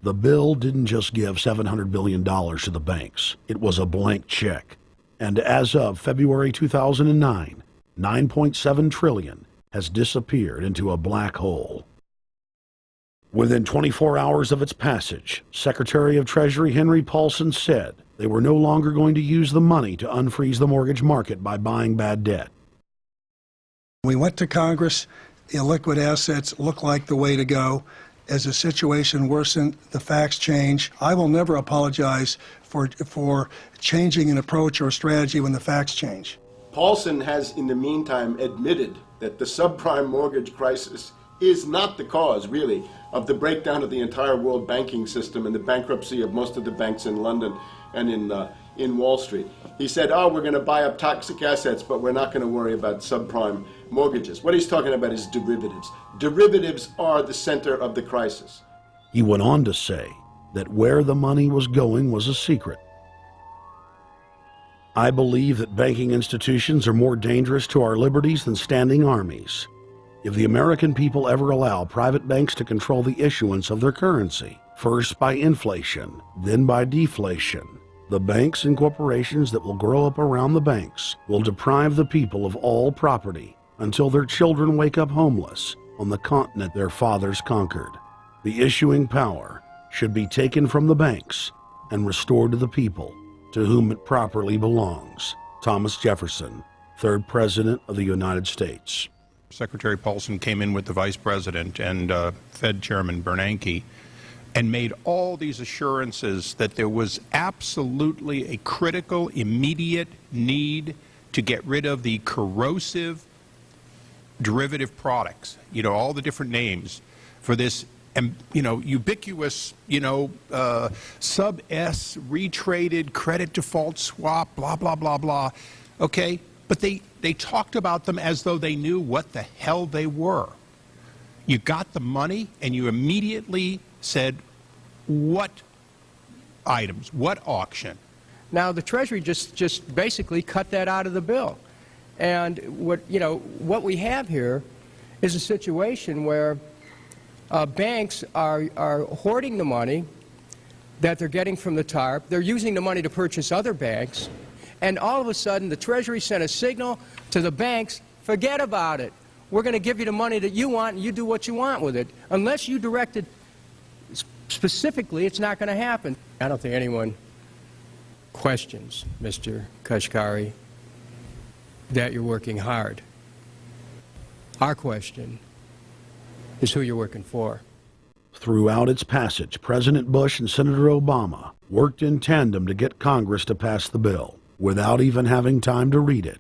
[SPEAKER 16] The bill didn't just give $700 billion to the banks. It was a blank check. And as of February 2009, $9.7 trillion has disappeared into a black hole. Within 24 hours of its passage, Secretary of Treasury Henry Paulson said they were no longer going to use the money to unfreeze the mortgage market by buying bad debt.
[SPEAKER 11] We went to Congress. Illiquid assets look like the way to go. As the situation worsened, the facts change. I will never apologize for changing an approach or strategy when the facts change.
[SPEAKER 4] Paulson has, in the meantime, admitted that the subprime mortgage crisis is not the cause, really, of the breakdown of the entire world banking system and the bankruptcy of most of the banks in London and in Wall Street. He said, oh, we're going to buy up toxic assets, but we're not going to worry about subprime mortgages. What he's talking about is derivatives. Derivatives are the center of the crisis.
[SPEAKER 16] He went on to say that where the money was going was a secret. I believe that banking institutions are more dangerous to our liberties than standing armies. If the American people ever allow private banks to control the issuance of their currency, first by inflation, then by deflation, the banks and corporations that will grow up around the banks will deprive the people of all property until their children wake up homeless on the continent their fathers conquered. The issuing power should be taken from the banks and restored to the people, to whom it properly belongs. Thomas Jefferson, 3rd President of the United States.
[SPEAKER 12] Secretary Paulson came in with the Vice President and Fed Chairman Bernanke and made all these assurances that there was absolutely a critical, immediate need to get rid of the corrosive derivative products, all the different names for this, ubiquitous, sub-S, retraded credit default swap, blah, blah, blah, blah. Okay? But they talked about them as though they knew what the hell they were. You got the money and you immediately said, what items, what auction?
[SPEAKER 21] Now, the Treasury just basically cut that out of the bill. And what we have here is a situation where banks are hoarding the money that they're getting from the TARP. They're using the money to purchase other banks. And all of a sudden, the Treasury sent a signal to the banks, forget about it. We're going to give you the money that you want, and you do what you want with it. Unless you direct it specifically, it's not going to happen. I don't think anyone questions, Mr. Kashkari, that you're working hard. Our question is who you're working for.
[SPEAKER 16] Throughout its passage, President Bush and Senator Obama worked in tandem to get Congress to pass the bill without even having time to read it,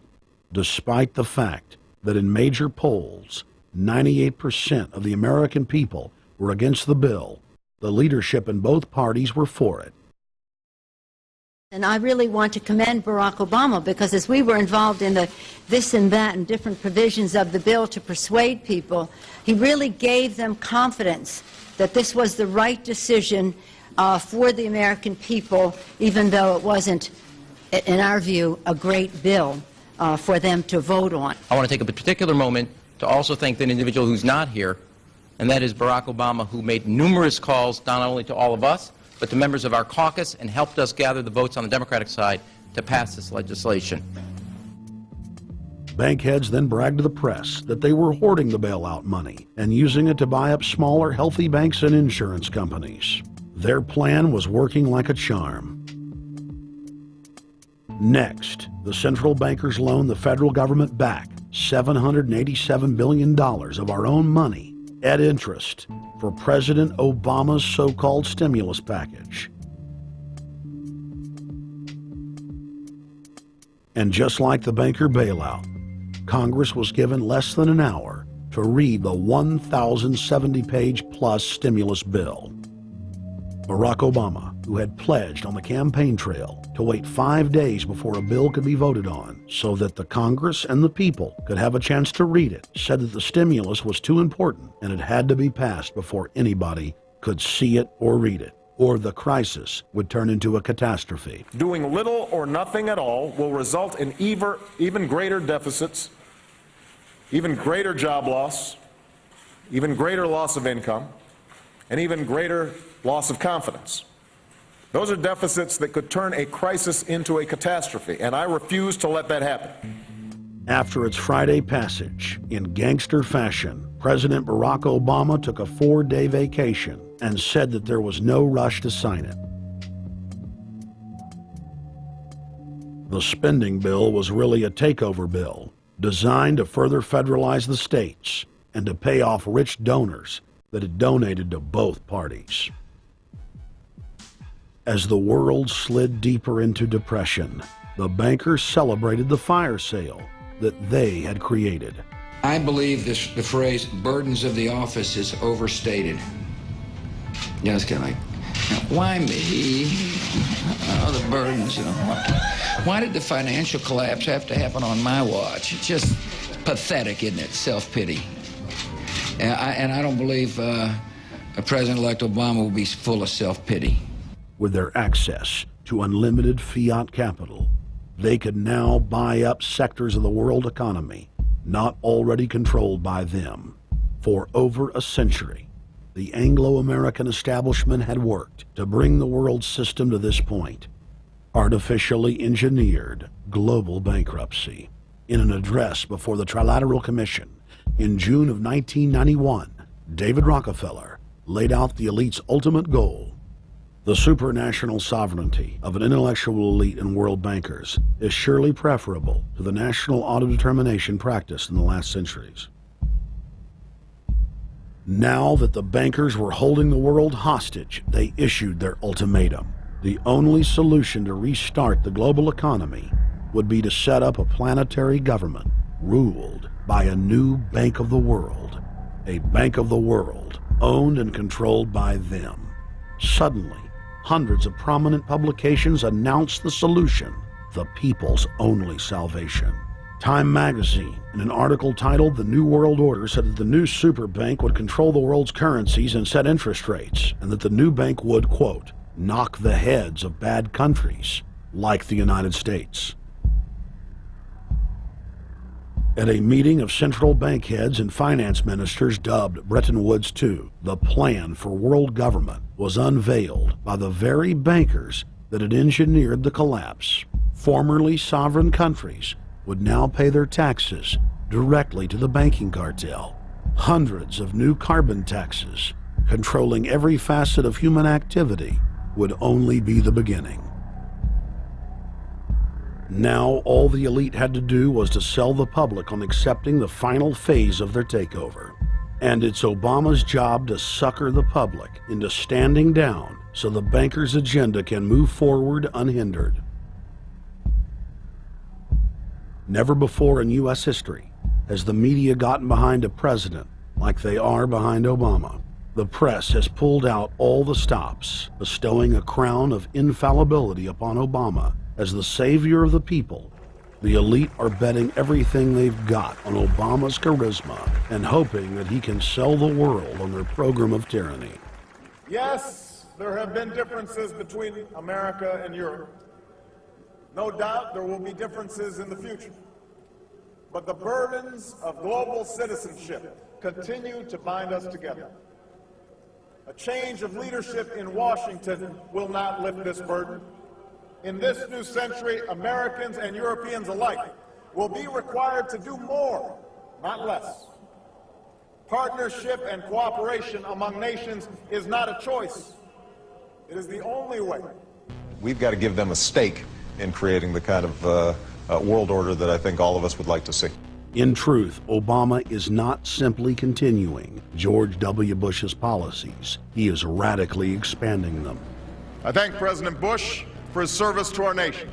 [SPEAKER 16] despite the fact that in major polls, 98% of the American people were against the bill. The leadership in both parties were for it.
[SPEAKER 13] And I really want to commend Barack Obama, because as we were involved in the this and that and different provisions of the bill to persuade people, he really gave them confidence that this was the right decision for the American people, even though it wasn't, in our view, a great bill for them to vote on.
[SPEAKER 14] I want to take a particular moment to also thank an individual who's not here, and that is Barack Obama, who made numerous calls not only to all of us, but to members of our caucus, and helped us gather the votes on the Democratic side to pass this legislation.
[SPEAKER 16] Bank heads then bragged to the press that they were hoarding the bailout money and using it to buy up smaller, healthy banks and insurance companies. Their plan was working like a charm. Next, the central bankers loaned the federal government back $787 billion of our own money at interest for President Obama's so-called stimulus package. And just like the banker bailout, Congress was given less than an hour to read the 1,070-page-plus stimulus bill. Barack Obama, who had pledged on the campaign trail to wait 5 days before a bill could be voted on so that the Congress and the people could have a chance to read it, said that the stimulus was too important and it had to be passed before anybody could see it or read it, or the crisis would turn into a catastrophe.
[SPEAKER 23] Doing little or nothing at all will result in even greater deficits, even greater job loss, even greater loss of income, and even greater loss of confidence. Those are deficits that could turn a crisis into a catastrophe, and I refuse to let that happen.
[SPEAKER 16] After its Friday passage, in gangster fashion, President Barack Obama took a 4-day vacation and said that there was no rush to sign it. The spending bill was really a takeover bill, designed to further federalize the states and to pay off rich donors that had donated to both parties. As the world slid deeper into depression, the bankers celebrated the fire sale that they had created.
[SPEAKER 24] I believe the phrase burdens of the office is overstated. You know, it's kind of like
[SPEAKER 2] Why me? Oh, the burdens, you know. Why did the financial collapse have to happen on my watch? It's just pathetic, isn't it? Self-pity. And I don't believe President-elect Obama will be full of self-pity.
[SPEAKER 16] With their access to unlimited fiat capital, they could now buy up sectors of the world economy not already controlled by them. For over a century, the Anglo-American establishment had worked to bring the world system to this point. Artificially engineered global bankruptcy. In an address before the Trilateral Commission in June of 1991, David Rockefeller laid out the elite's ultimate goal. The supranational sovereignty of an intellectual elite and world bankers is surely preferable to the national autodetermination practiced in the last centuries. Now that the bankers were holding the world hostage, they issued their ultimatum. The only solution to restart the global economy would be to set up a planetary government ruled by a new Bank of the World, a Bank of the World owned and controlled by them. Suddenly, hundreds of prominent publications announced the solution, the people's only salvation. Time magazine, in an article titled "The New World Order," said that the new super bank would control the world's currencies and set interest rates, and that the new bank would, quote, knock the heads of bad countries like the United States. At a meeting of central bank heads and finance ministers dubbed Bretton Woods II, the plan for world government was unveiled by the very bankers that had engineered the collapse. Formerly sovereign countries would now pay their taxes directly to the banking cartel. Hundreds of new carbon taxes, controlling every facet of human activity, would only be the beginning. Now all the elite had to do was to sell the public on accepting the final phase of their takeover. And it's Obama's job to sucker the public into standing down so the bankers' agenda can move forward unhindered. Never before in U.S. history has the media gotten behind a president like they are behind Obama. The press has pulled out all the stops, bestowing a crown of infallibility upon Obama as the savior of the people. The elite are betting everything they've got on Obama's charisma and hoping that he can sell the world on their program of tyranny.
[SPEAKER 23] Yes, there have been differences between America and Europe. No doubt there will be differences in the future. But the burdens of global citizenship continue to bind us together. A change of leadership in Washington will not lift this burden. In this new century, Americans and Europeans alike will be required to do more, not less. Partnership and cooperation among nations is not a choice. It is the only way.
[SPEAKER 3] We've got to give them a stake in creating the kind of world order that I think all of us would like to see.
[SPEAKER 16] In truth, Obama is not simply continuing George W. Bush's policies. He is radically expanding them.
[SPEAKER 23] I thank President Bush for his service to our nation.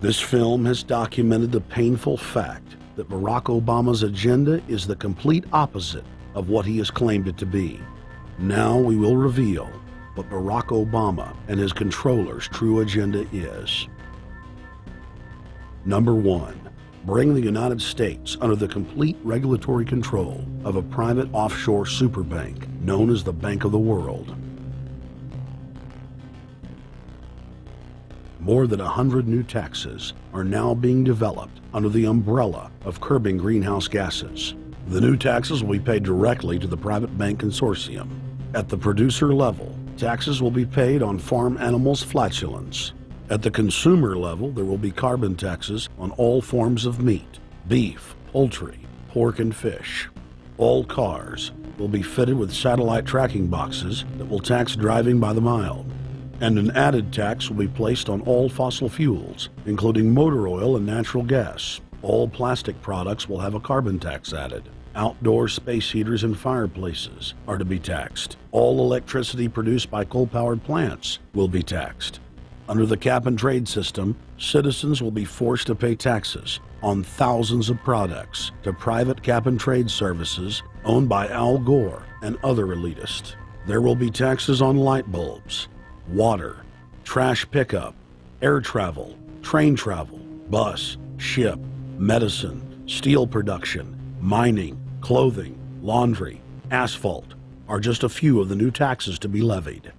[SPEAKER 16] This film has documented the painful fact that Barack Obama's agenda is the complete opposite of what he has claimed it to be. Now we will reveal what Barack Obama and his controllers' true agenda is. Number one, bring the United States under the complete regulatory control of a private offshore superbank known as the Bank of the World. More than 100 new taxes are now being developed under the umbrella of curbing greenhouse gases. The new taxes will be paid directly to the private bank consortium. At the producer level, taxes will be paid on farm animals' flatulence. At the consumer level, there will be carbon taxes on all forms of meat, beef, poultry, pork, and fish. All cars will be fitted with satellite tracking boxes that will tax driving by the mile. And an added tax will be placed on all fossil fuels, including motor oil and natural gas. All plastic products will have a carbon tax added. Outdoor space heaters and fireplaces are to be taxed. All electricity produced by coal-powered plants will be taxed. Under the cap-and-trade system, citizens will be forced to pay taxes on thousands of products to private cap-and-trade services owned by Al Gore and other elitists. There will be taxes on light bulbs, water, trash pickup, air travel, train travel, bus, ship, medicine, steel production, mining, clothing, laundry, asphalt are just a few of the new taxes to be levied.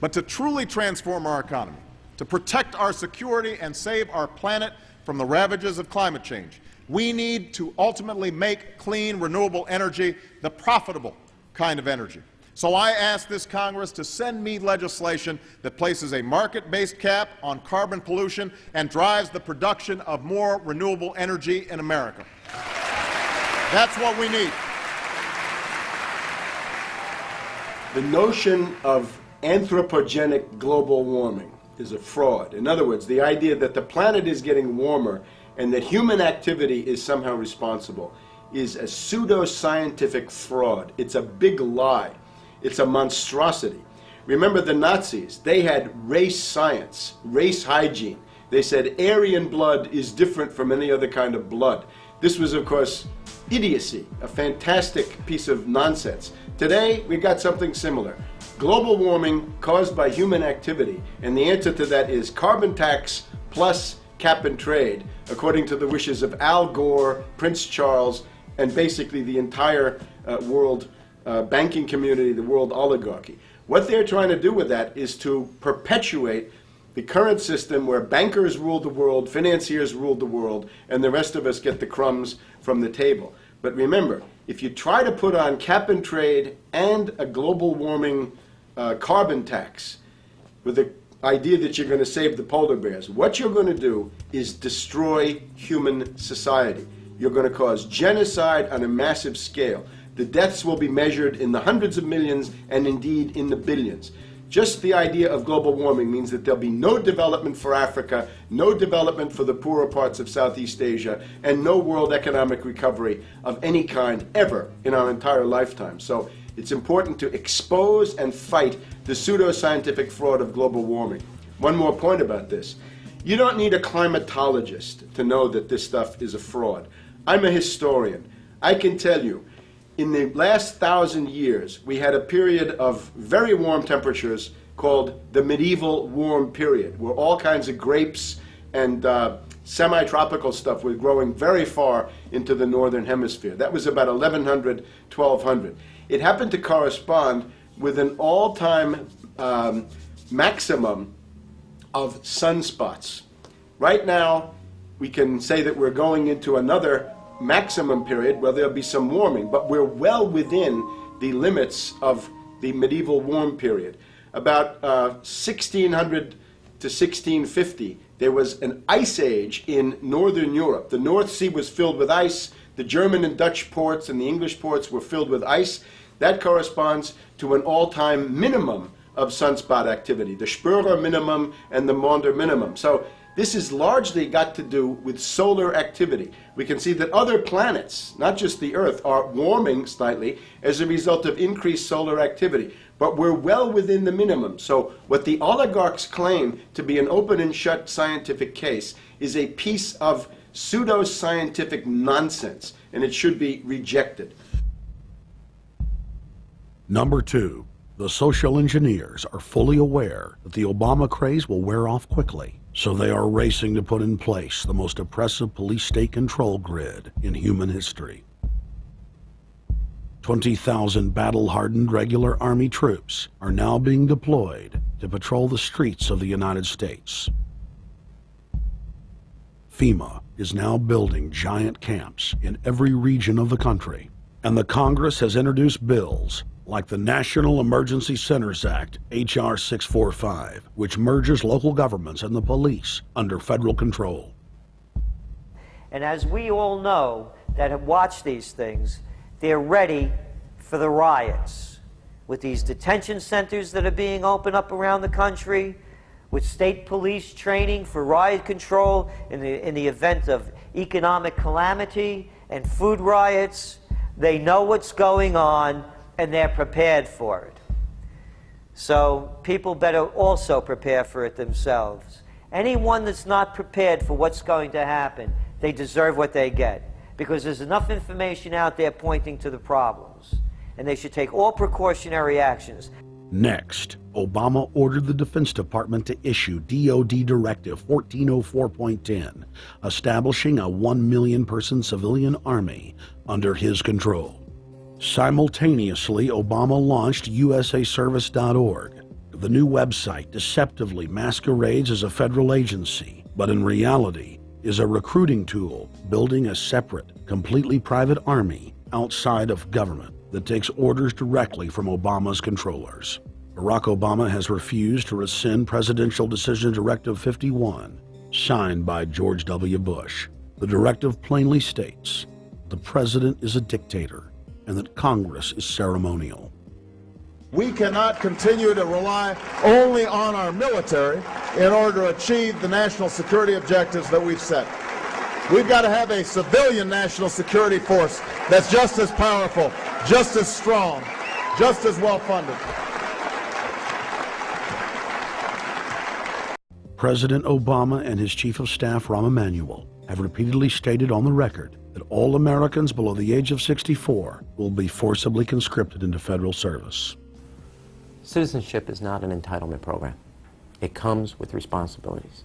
[SPEAKER 23] But to truly transform our economy, to protect our security and save our planet from the ravages of climate change, we need to ultimately make clean, renewable energy the profitable kind of energy. So I ask this Congress to send me legislation that places a market-based cap on carbon pollution and drives the production of more renewable energy in America. That's what we need.
[SPEAKER 4] The notion of anthropogenic global warming is a fraud. In other words, the idea that the planet is getting warmer and that human activity is somehow responsible is a pseudo-scientific fraud. It's a big lie. It's a monstrosity. Remember the Nazis, they had race science, race hygiene. They said Aryan blood is different from any other kind of blood. This was, of course, idiocy, a fantastic piece of nonsense. Today, we've got something similar. Global warming caused by human activity, and the answer to that is carbon tax plus cap and trade, according to the wishes of Al Gore, Prince Charles, and basically the entire world banking community, the world oligarchy. What they're trying to do with that is to perpetuate the current system where bankers rule the world, financiers rule the world, and the rest of us get the crumbs from the table. But remember, if you try to put on cap and trade and a global warming carbon tax with the idea that you're going to save the polar bears, what you're going to do is destroy human society. You're going to cause genocide on a massive scale. The deaths will be measured in the hundreds of millions and indeed in the billions. Just the idea of global warming means that there'll be no development for Africa, no development for the poorer parts of Southeast Asia, and no world economic recovery of any kind ever in our entire lifetime. So it's important to expose and fight the pseudo-scientific fraud of global warming. One more point about this. You don't need a climatologist to know that this stuff is a fraud. I'm a historian. I can tell you, in the last 1,000 years, we had a period of very warm temperatures called the medieval warm period, where all kinds of grapes and semi-tropical stuff was growing very far into the northern hemisphere. That was about 1100, 1200. It happened to correspond with an all-time maximum of sunspots. Right now, we can say that we're going into another maximum period where there'll be some warming, but we're well within the limits of the medieval warm period. About 1600 to 1650, there was an ice age in northern Europe. The North Sea was filled with ice. The German and Dutch ports and the English ports were filled with ice. That corresponds to an all-time minimum of sunspot activity, the Spörer minimum and the Maunder minimum. So this has largely got to do with solar activity. We can see that other planets, not just the Earth, are warming slightly as a result of increased solar activity. But we're well within the minimum. So what the oligarchs claim to be an open and shut scientific case is a piece of pseudo-scientific nonsense, and it should be rejected.
[SPEAKER 16] Number 2, the social engineers are fully aware that the Obama craze will wear off quickly. So they are racing to put in place the most oppressive police state control grid in human history. 20,000 battle-hardened regular Army troops are now being deployed to patrol the streets of the United States. FEMA is now building giant camps in every region of the country, and the Congress has introduced bills like the National Emergency Centers Act, H.R. 645, which merges local governments and the police under federal control.
[SPEAKER 22] And as we all know that have watched these things, they're ready for the riots. With these detention centers that are being opened up around the country, with state police training for riot control in the event of economic calamity and food riots, they know what's going on and they're prepared for it. So people better also prepare for it themselves. Anyone that's not prepared for what's going to happen, they deserve what they get, because there's enough information out there pointing to the problems, and they should take all precautionary actions.
[SPEAKER 16] Next, Obama ordered the Defense Department to issue DoD Directive 1404.10, establishing a 1 million person civilian army under his control. Simultaneously, Obama launched USAService.org. The new website deceptively masquerades as a federal agency, but in reality is a recruiting tool building a separate, completely private army outside of government that takes orders directly from Obama's controllers. Barack Obama has refused to rescind Presidential Decision Directive 51, signed by George W. Bush. The directive plainly states the president is a dictator and that Congress is ceremonial.
[SPEAKER 19] We cannot continue to rely only on our military in order to achieve the national security objectives that we've set. We've got to have a civilian national security force that's just as powerful, just as strong, just as well funded.
[SPEAKER 16] President Obama and his Chief of Staff, Rahm Emanuel, have repeatedly stated on the record that all Americans below the age of 64 will be forcibly conscripted into federal service.
[SPEAKER 14] Citizenship is not an entitlement program. It comes with responsibilities.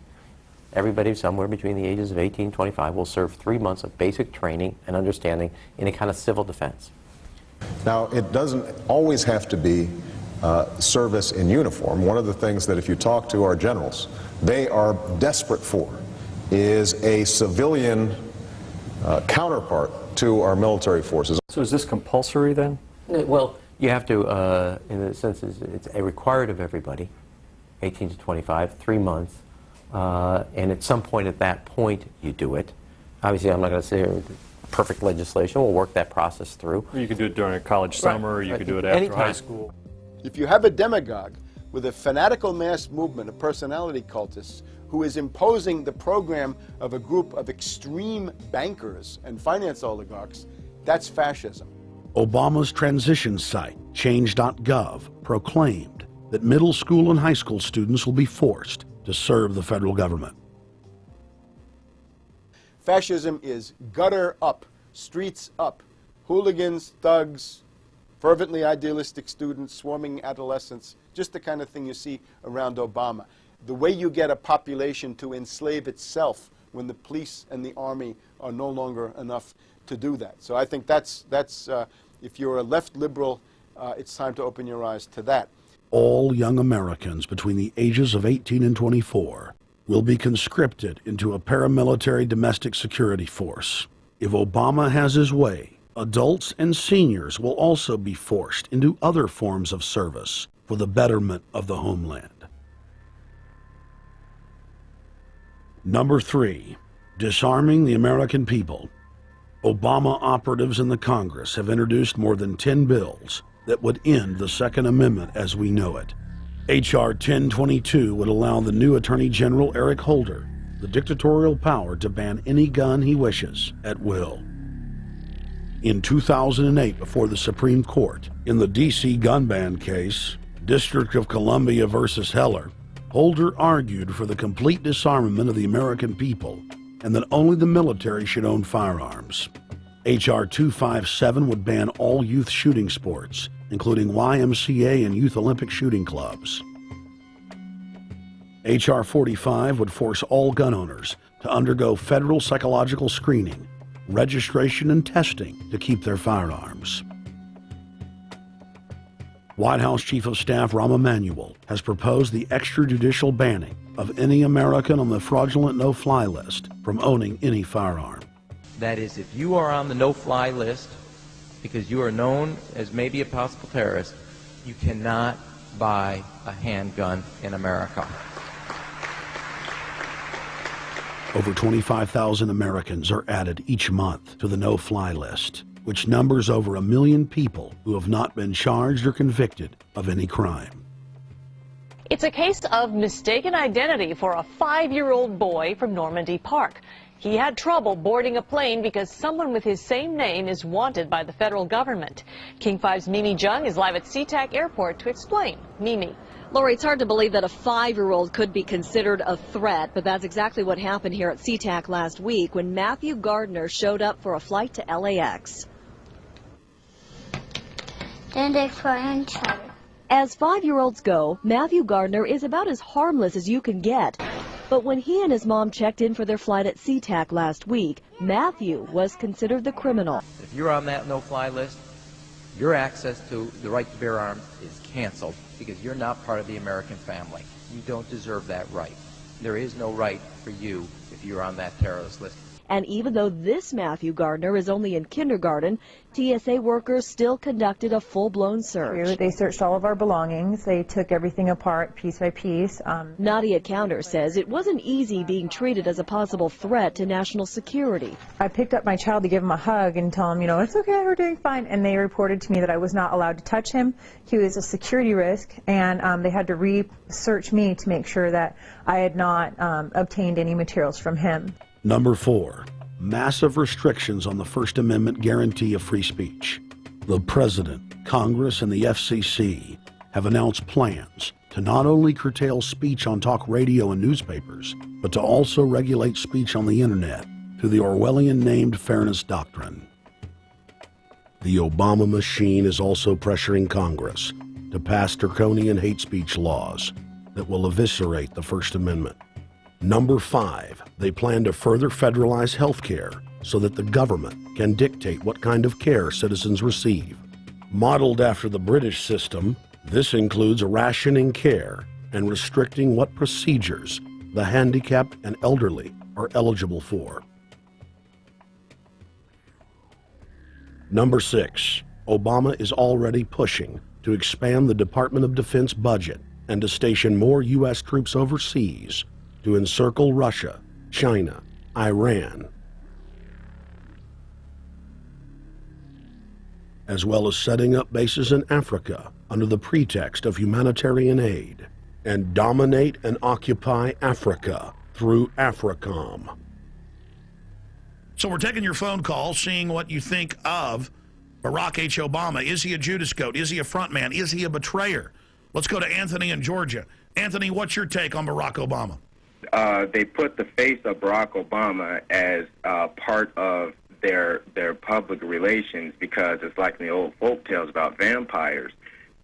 [SPEAKER 14] Everybody somewhere between the ages of 18 and 25 will serve 3 months of basic training and understanding in a kind of civil defense.
[SPEAKER 3] Now, it doesn't always have to be service in uniform. One of the things that if you talk to our generals, they are desperate for is a civilian counterpart to our military forces.
[SPEAKER 5] So is this compulsory then?
[SPEAKER 14] Well, you have to, in a sense, it's a required of everybody, 18 to 25, 3 months, and at some point at that point you do it. Obviously, I'm not going to say perfect legislation. We'll work that process through.
[SPEAKER 5] You could do it during a college summer, or you could do it after high school.
[SPEAKER 4] If you have a demagogue with a fanatical mass movement of personality cultists who is imposing the program of a group of extreme bankers and finance oligarchs, that's fascism.
[SPEAKER 16] Obama's transition site, change.gov, proclaimed that middle school and high school students will be forced to serve the federal government.
[SPEAKER 4] Fascism is gutter up, streets up, hooligans, thugs, fervently idealistic students, swarming adolescents, just the kind of thing you see around Obama. The way you get a population to enslave itself when the police and the army are no longer enough to do that. So I think that's if you're a left liberal, it's time to open your eyes to that.
[SPEAKER 16] All young Americans between the ages of 18 and 24 will be conscripted into a paramilitary domestic security force. If Obama has his way, adults and seniors will also be forced into other forms of service for the betterment of the homeland. Number 3, disarming the American people. Obama operatives in the Congress have introduced more than 10 bills that would end the Second Amendment as we know it. H.R. 1022 would allow the new Attorney General Eric Holder the dictatorial power to ban any gun he wishes at will. In 2008, before the Supreme Court, in the D.C. gun ban case, District of Columbia versus Heller, Holder argued for the complete disarmament of the American people and that only the military should own firearms. H.R. 257 would ban all youth shooting sports, including YMCA and Youth Olympic shooting clubs. H.R. 45 would force all gun owners to undergo federal psychological screening, registration, and testing to keep their firearms. White House Chief of Staff Rahm Emanuel has proposed the extrajudicial banning of any American on the fraudulent no-fly list from owning any firearm.
[SPEAKER 14] That is, if you are on the no-fly list because you are known as maybe a possible terrorist, you cannot buy a handgun in America.
[SPEAKER 16] Over 25,000 Americans are added each month to the no-fly list, which numbers over 1 million people who have not been charged or convicted of any crime.
[SPEAKER 17] It's a case of mistaken identity for a 5-year-old boy from Normandy Park. He had trouble boarding a plane because someone with his same name is wanted by the federal government. King 5's Mimi Jung is live at SeaTac Airport to explain. Mimi.
[SPEAKER 18] Lori, it's hard to believe that a 5-year-old could be considered a threat, but that's exactly what happened here at SeaTac last week when Matthew Gardner showed up for a flight to LAX.
[SPEAKER 20] Then they fly in charter.
[SPEAKER 18] As 5-year-olds go, Matthew Gardner is about as harmless as you can get. But when he and his mom checked in for their flight at SeaTac last week, Matthew was considered the criminal.
[SPEAKER 14] If you're on that no-fly list, your access to the right to bear arms is canceled because you're not part of the American family. You don't deserve that right. There is no right for you if you're on that terrorist list.
[SPEAKER 18] And even though this Matthew Gardner is only in kindergarten, TSA workers still conducted a full-blown search.
[SPEAKER 7] They searched all of our belongings. They took everything apart piece by piece.
[SPEAKER 18] Nadia Counter says it wasn't easy being treated as a possible threat to national security.
[SPEAKER 7] I picked up my child to give him a hug and tell him, it's okay, we're doing fine. And they reported to me that I was not allowed to touch him. He was a security risk, and they had to research me to make sure that I had not obtained any materials from him.
[SPEAKER 16] Number 4, massive restrictions on the First Amendment guarantee of free speech. The President, Congress, and the FCC have announced plans to not only curtail speech on talk radio and newspapers, but to also regulate speech on the internet through the Orwellian-named Fairness Doctrine. The Obama machine is also pressuring Congress to pass draconian hate speech laws that will eviscerate the First Amendment. Number 5, they plan to further federalize health care so that the government can dictate what kind of care citizens receive. Modeled after the British system, this includes rationing care and restricting what procedures the handicapped and elderly are eligible for. Number 6, Obama is already pushing to expand the Department of Defense budget and to station more U.S. troops overseas to encircle Russia, China, Iran, as well as setting up bases in Africa under the pretext of humanitarian aid, and dominate and occupy Africa through AFRICOM.
[SPEAKER 8] So we're taking your phone call, seeing what you think of Barack H. Obama. Is he a Judas goat? Is he a front man? Is he a betrayer? Let's go to Anthony in Georgia. Anthony, what's your take on Barack Obama?
[SPEAKER 9] They put the face of Barack Obama as part of their public relations because it's like in the old folk tales about vampires.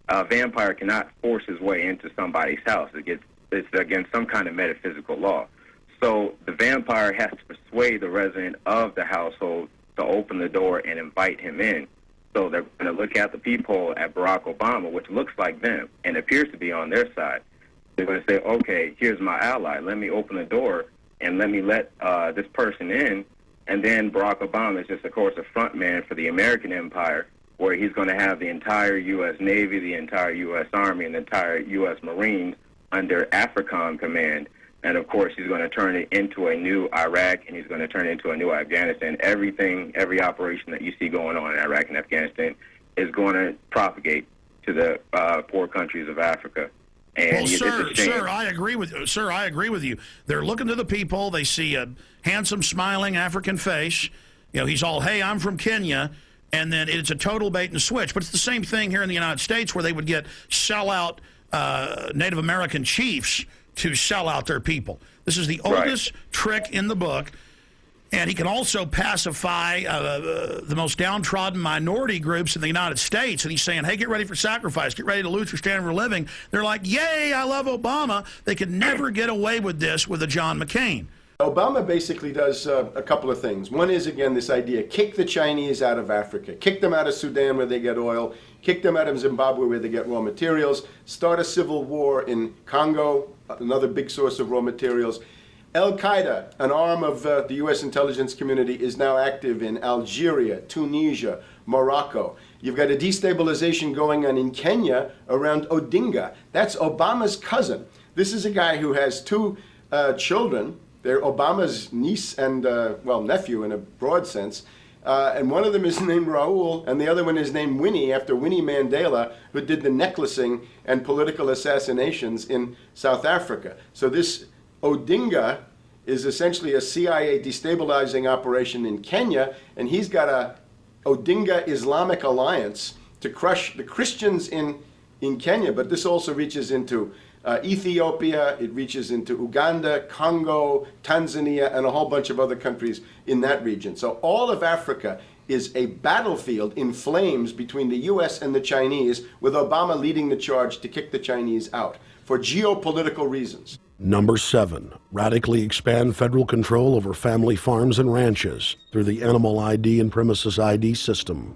[SPEAKER 9] A vampire cannot force his way into somebody's house. It's against some kind of metaphysical law. So the vampire has to persuade the resident of the household to open the door and invite him in. So they're going to look at the peephole at Barack Obama, which looks like them and appears to be on their side. They're going to say, okay, here's my ally. Let me open the door and let me let this person in. And then Barack Obama is just, of course, a front man for the American empire, where he's going to have the entire U.S. Navy, the entire U.S. Army, and the entire U.S. Marines under AFRICOM command. And, of course, he's going to turn it into a new Iraq, and he's going to turn it into a new Afghanistan. Every operation that you see going on in Iraq and Afghanistan is going to propagate to the poor countries of Africa. And
[SPEAKER 8] well, sir, I agree with you. They're looking to the people. They see a handsome, smiling African face. He's all, hey, I'm from Kenya. And then it's a total bait and switch. But it's the same thing here in the United States where they would get sellout Native American chiefs to sell out their people. This is the oldest trick in the book. And he can also pacify the most downtrodden minority groups in the United States. And he's saying, hey, get ready for sacrifice. Get ready to lose your standard of living. They're like, yay, I love Obama. They could never get away with this with a John McCain.
[SPEAKER 4] Obama basically does a couple of things. One is, again, this idea, kick the Chinese out of Africa. Kick them out of Sudan where they get oil. Kick them out of Zimbabwe where they get raw materials. Start a civil war in Congo, another big source of raw materials. Al-Qaeda, an arm of the U.S. intelligence community, is now active in Algeria, Tunisia, Morocco. You've got a destabilization going on in Kenya around Odinga. That's Obama's cousin. This is a guy who has two children. They're Obama's niece and, nephew in a broad sense. And one of them is named Raul, and the other one is named Winnie, after Winnie Mandela, who did the necklacing and political assassinations in South Africa. So this Odinga is essentially a CIA destabilizing operation in Kenya, and he's got a Odinga Islamic Alliance to crush the Christians in Kenya, but this also reaches into Ethiopia, it reaches into Uganda, Congo, Tanzania, and a whole bunch of other countries in that region. So all of Africa is a battlefield in flames between the U.S. and the Chinese, with Obama leading the charge to kick the Chinese out for geopolitical reasons.
[SPEAKER 16] Number 7, radically expand federal control over family farms and ranches through the Animal ID and Premises ID system.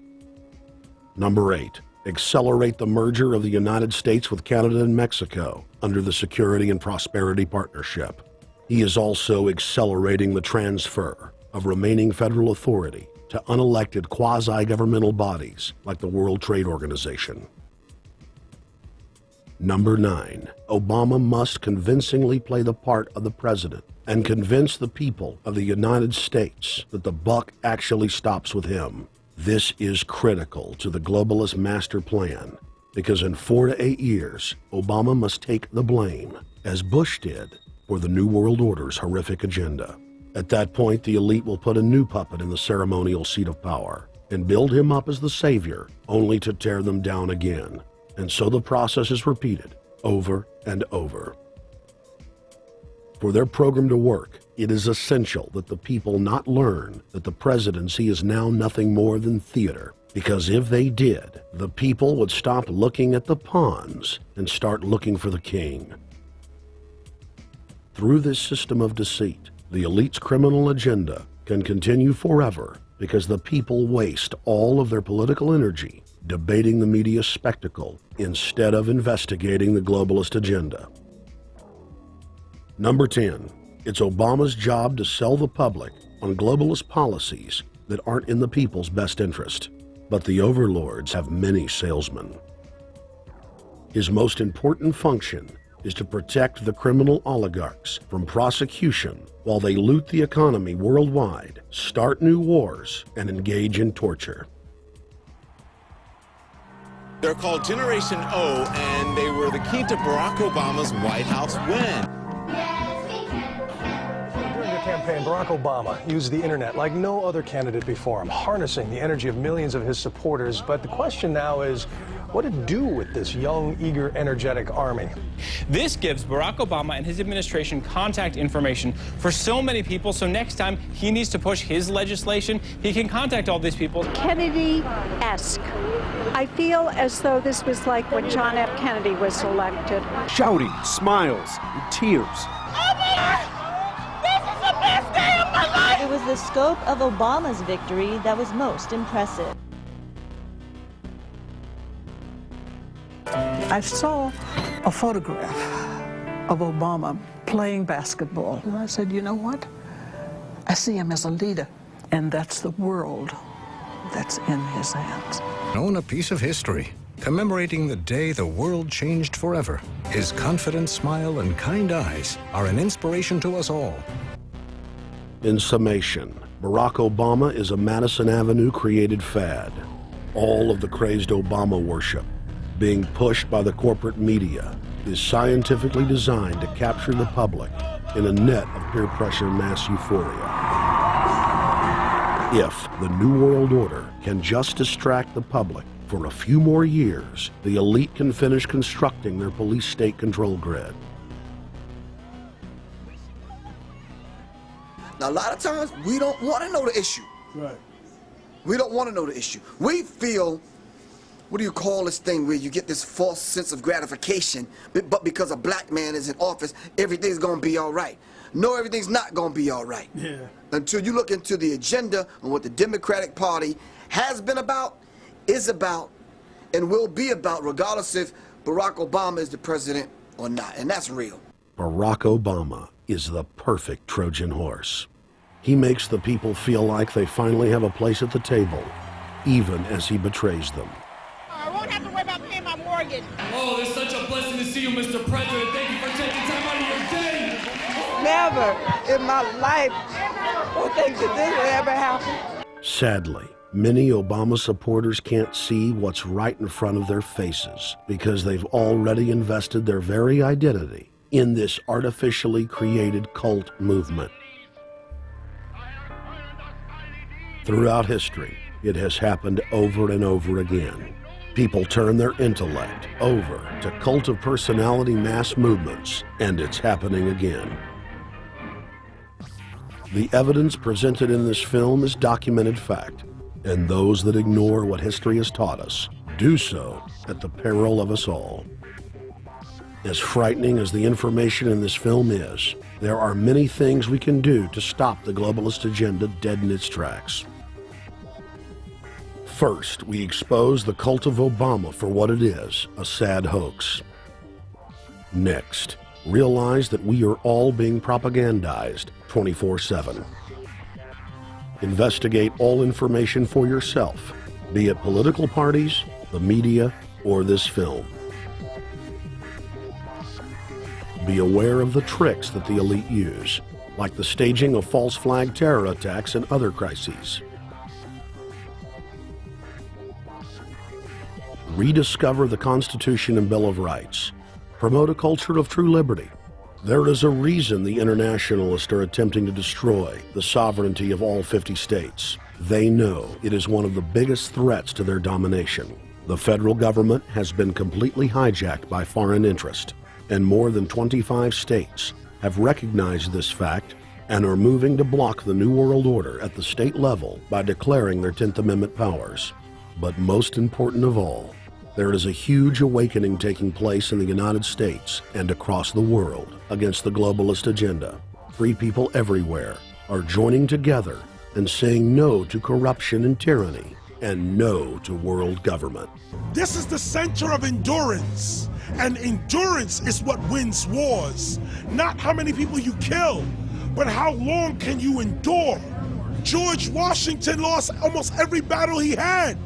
[SPEAKER 16] Number 8, accelerate the merger of the United States with Canada and Mexico under the Security and Prosperity Partnership. He is also accelerating the transfer of remaining federal authority to unelected quasi-governmental bodies like the World Trade Organization. Number 9, Obama must convincingly play the part of the president and convince the people of the United States that the buck actually stops with him. This is critical to the globalist master plan because in 4 to 8 years, Obama must take the blame, as Bush did, for the New World Order's horrific agenda. At that point, the elite will put a new puppet in the ceremonial seat of power and build him up as the savior, only to tear them down again. And so the process is repeated over and over. For their program to work, it is essential that the people not learn that the presidency is now nothing more than theater, because if they did, the people would stop looking at the pawns and start looking for the king. Through this system of deceit, the elite's criminal agenda can continue forever because the people waste all of their political energy debating the media spectacle instead of investigating the globalist agenda. Number 10, it's Obama's job to sell the public on globalist policies that aren't in the people's best interest. But the overlords have many salesmen. His most important function is to protect the criminal oligarchs from prosecution while they loot the economy worldwide, start new wars, and engage in torture.
[SPEAKER 10] They're called Generation O, and they were the key to Barack Obama's White House win.
[SPEAKER 15] During the campaign, Barack Obama used the internet like no other candidate before him, harnessing the energy of millions of his supporters. But the question now is, what to do with this young, eager, energetic army?
[SPEAKER 20] This gives Barack Obama and his administration contact information for so many people, so next time he needs to push his legislation, he can contact all these people.
[SPEAKER 24] Kennedy-esque. I feel as though this was like when John F. Kennedy was elected.
[SPEAKER 25] Shouting, smiles, and tears.
[SPEAKER 26] It was the scope of Obama's victory that was most impressive.
[SPEAKER 27] I saw a photograph of Obama playing basketball, and I said, you know what? I see him as a leader, and that's the world that's in his hands.
[SPEAKER 28] Own a piece of history, commemorating the day the world changed forever. His confident smile and kind eyes are an inspiration to us all.
[SPEAKER 16] In summation, Barack Obama is a Madison Avenue created fad. All of the crazed Obama worship, being pushed by the corporate media, is scientifically designed to capture the public in a net of peer pressure mass euphoria. If the New World Order can just distract the public for a few more years, the elite can finish constructing their police state control grid.
[SPEAKER 29] Now, a lot of times, we don't want to know the issue.
[SPEAKER 15] Right.
[SPEAKER 29] We don't want to know the issue. We feel, what do you call this thing where you get this false sense of gratification, but because a black man is in office, everything's going to be all right. No, everything's not going to be all right.
[SPEAKER 15] Yeah.
[SPEAKER 29] Until you look into the agenda and what the Democratic Party has been about, is about, and will be about, regardless if Barack Obama is the president or not. And that's real.
[SPEAKER 16] Barack Obama is the perfect Trojan horse. He makes the people feel like they finally have a place at the table, even as he betrays them.
[SPEAKER 30] I won't have to worry about paying my mortgage.
[SPEAKER 31] Oh, it's such a blessing to see you, Mr. President. Thank you for taking time out of your day.
[SPEAKER 30] Never in my life would think that this would ever happen.
[SPEAKER 16] Sadly, many Obama supporters can't see what's right in front of their faces because they've already invested their very identity in this artificially created cult movement. Throughout history, it has happened over and over again. People turn their intellect over to cult of personality mass movements, and it's happening again. The evidence presented in this film is documented fact. And those that ignore what history has taught us do so at the peril of us all. As frightening as the information in this film is, there are many things we can do to stop the globalist agenda dead in its tracks. First, we expose the cult of Obama for what it is, a sad hoax. Next, realize that we are all being propagandized 24/7. Investigate all information for yourself, be it political parties, the media, or this film. Be aware of the tricks that the elite use, like the staging of false flag terror attacks and other crises. Rediscover the Constitution and Bill of Rights. Promote a culture of true liberty. There is a reason the internationalists are attempting to destroy the sovereignty of all 50 states. They know it is one of the biggest threats to their domination. The federal government has been completely hijacked by foreign interest, and more than 25 states have recognized this fact and are moving to block the New World Order at the state level by declaring their 10th Amendment powers. But most important of all, there is a huge awakening taking place in the United States and across the world against the globalist agenda. Free people everywhere are joining together and saying no to corruption and tyranny and no to world government.
[SPEAKER 1] This is the center of endurance, and endurance is what wins wars. Not how many people you kill, but how long can you endure? George Washington lost almost every battle he had,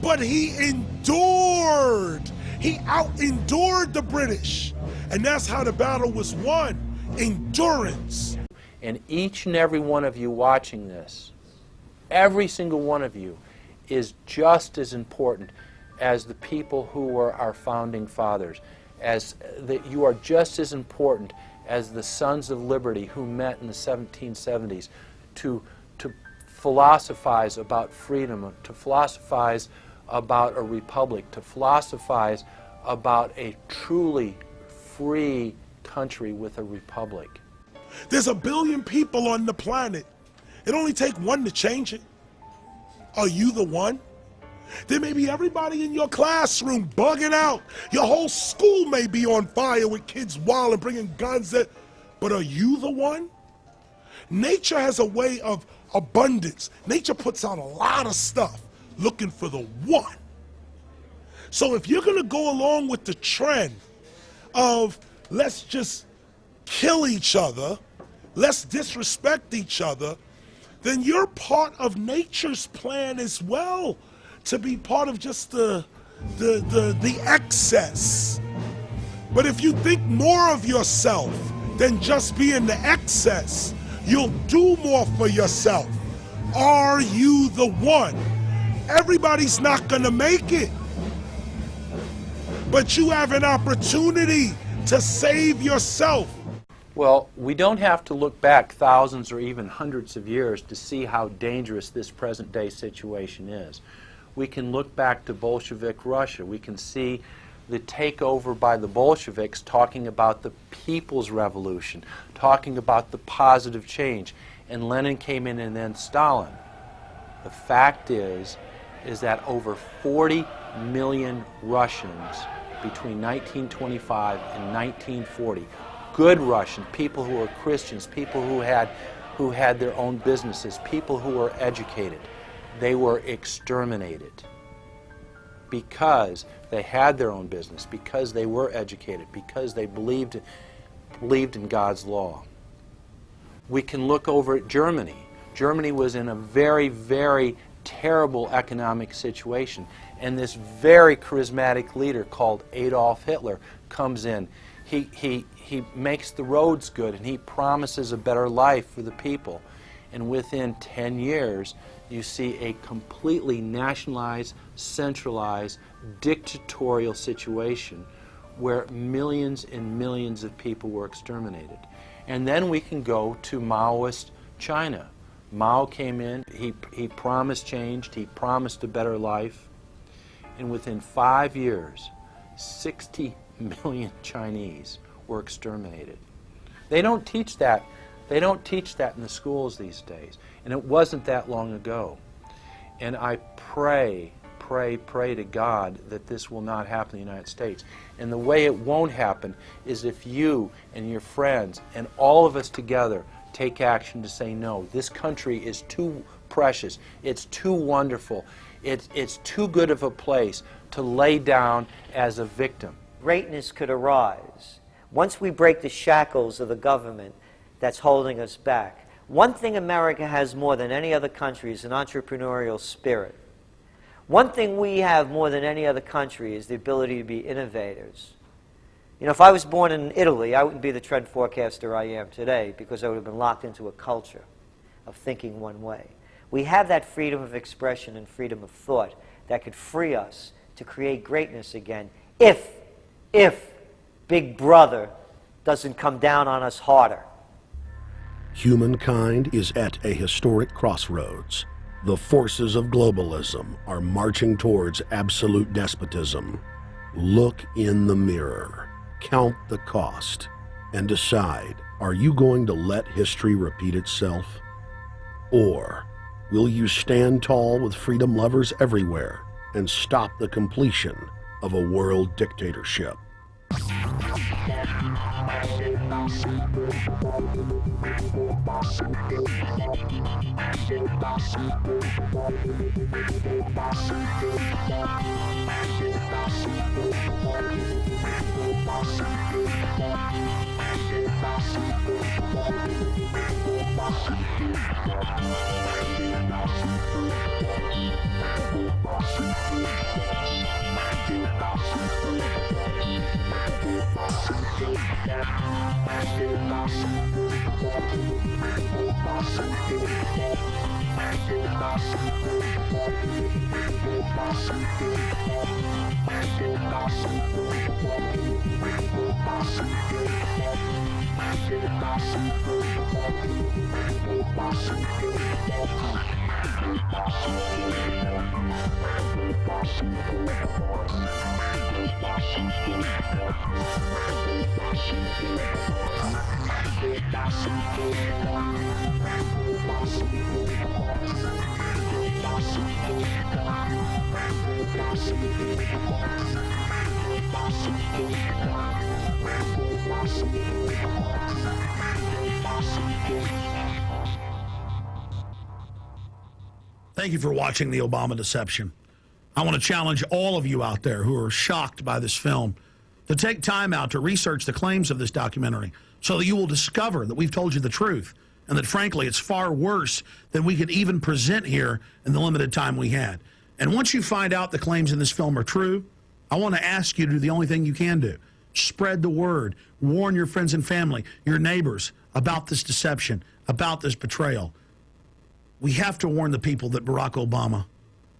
[SPEAKER 1] but he endured. He out-endured the British, and that's how the battle was won, endurance.
[SPEAKER 2] And each and every one of you watching this, every single one of you, is just as important as the people who were our founding fathers, as that you are just as important as the Sons of Liberty who met in the 1770s to philosophize about freedom, to philosophize about a republic, to philosophize about a truly free country with a republic.
[SPEAKER 1] There's 1 billion people on the planet. It only takes one to change it. Are you the one? There may be everybody in your classroom bugging out. Your whole school may be on fire with kids wilding, bringing guns in. But are you the one? Nature has a way of abundance. Nature puts out a lot of stuff looking for the one. So if you're going to go along with the trend of let's just kill each other, let's disrespect each other, then you're part of nature's plan as well, to be part of just the excess. But if you think more of yourself than just being the excess, you'll do more for yourself. Are you the one? Everybody's not gonna make it, but you have an opportunity to save yourself.
[SPEAKER 2] Well, we don't have to look back thousands or even hundreds of years to see how dangerous this present-day situation is. We can look back to Bolshevik Russia. We can see the takeover by the Bolsheviks talking about the people's revolution, talking about the positive change. And Lenin came in and then Stalin. The fact is that over 40 million Russians between 1925 and 1940, good Russian, people who were Christians, people who had their own businesses, people who were educated, they were exterminated because they had their own business, because they were educated, because they believed in God's law. We can look over at Germany. Germany was in a very, very terrible economic situation, and this very charismatic leader called Adolf Hitler comes in. He makes the roads good, and he promises a better life for the people. And within 10 years, you see a completely nationalized, centralized, dictatorial situation where millions and millions of people were exterminated. And then we can go to Maoist China. Mao came in, he promised change, he promised a better life, and within 5 years, 60 million Chinese were exterminated. They don't teach that. They don't teach that in the schools these days, and it wasn't that long ago. And I pray to God that this will not happen in the United States. And the way it won't happen is if you and your friends and all of us together take action to say no. This country is too precious. It's too wonderful. It's too good of a place to lay down as a victim.
[SPEAKER 3] Greatness could arise once we break the shackles of the government that's holding us back. One thing America has more than any other country is an entrepreneurial spirit. One thing we have more than any other country is the ability to be innovators. You know, if I was born in Italy, I wouldn't be the trend forecaster I am today because I would have been locked into a culture of thinking one way. We have that freedom of expression and freedom of thought that could free us to create greatness again if Big Brother doesn't come down on us harder.
[SPEAKER 16] Humankind is at a historic crossroads. The forces of globalism are marching towards absolute despotism. Look in the mirror, count the cost, and decide, are you going to let history repeat itself? Or will you stand tall with freedom lovers everywhere and stop the completion of a world dictatorship?
[SPEAKER 8] Thank you for watching The Obama Deception. I want to challenge all of you out there who are shocked by this film to take time out to research the claims of this documentary so that you will discover that we've told you the truth and that, frankly, it's far worse than we could even present here in the limited time we had. And once you find out the claims in this film are true, I want to ask you to do the only thing you can do. Spread the word. Warn your friends and family, your neighbors, about this deception, about this betrayal. We have to warn the people that Barack Obama,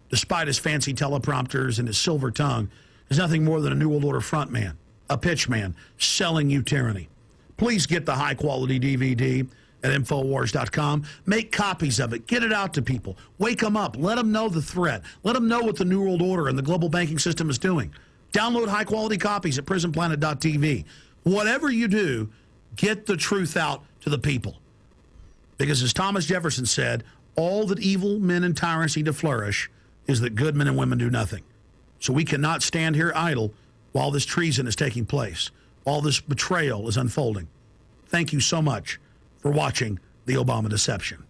[SPEAKER 8] despite his fancy teleprompters and his silver tongue, is nothing more than a New World Order frontman, a pitchman, selling you tyranny. Please get the high-quality DVD at Infowars.com. Make copies of it. Get it out to people. Wake them up. Let them know the threat. Let them know what the New World Order and the global banking system is doing. Download high-quality copies at PrisonPlanet.tv. Whatever you do, get the truth out to the people. Because as Thomas Jefferson said, all that evil men and tyrants need to flourish is that good men and women do nothing. So we cannot stand here idle while this treason is taking place, while this betrayal is unfolding. Thank you so much for watching The Obama Deception.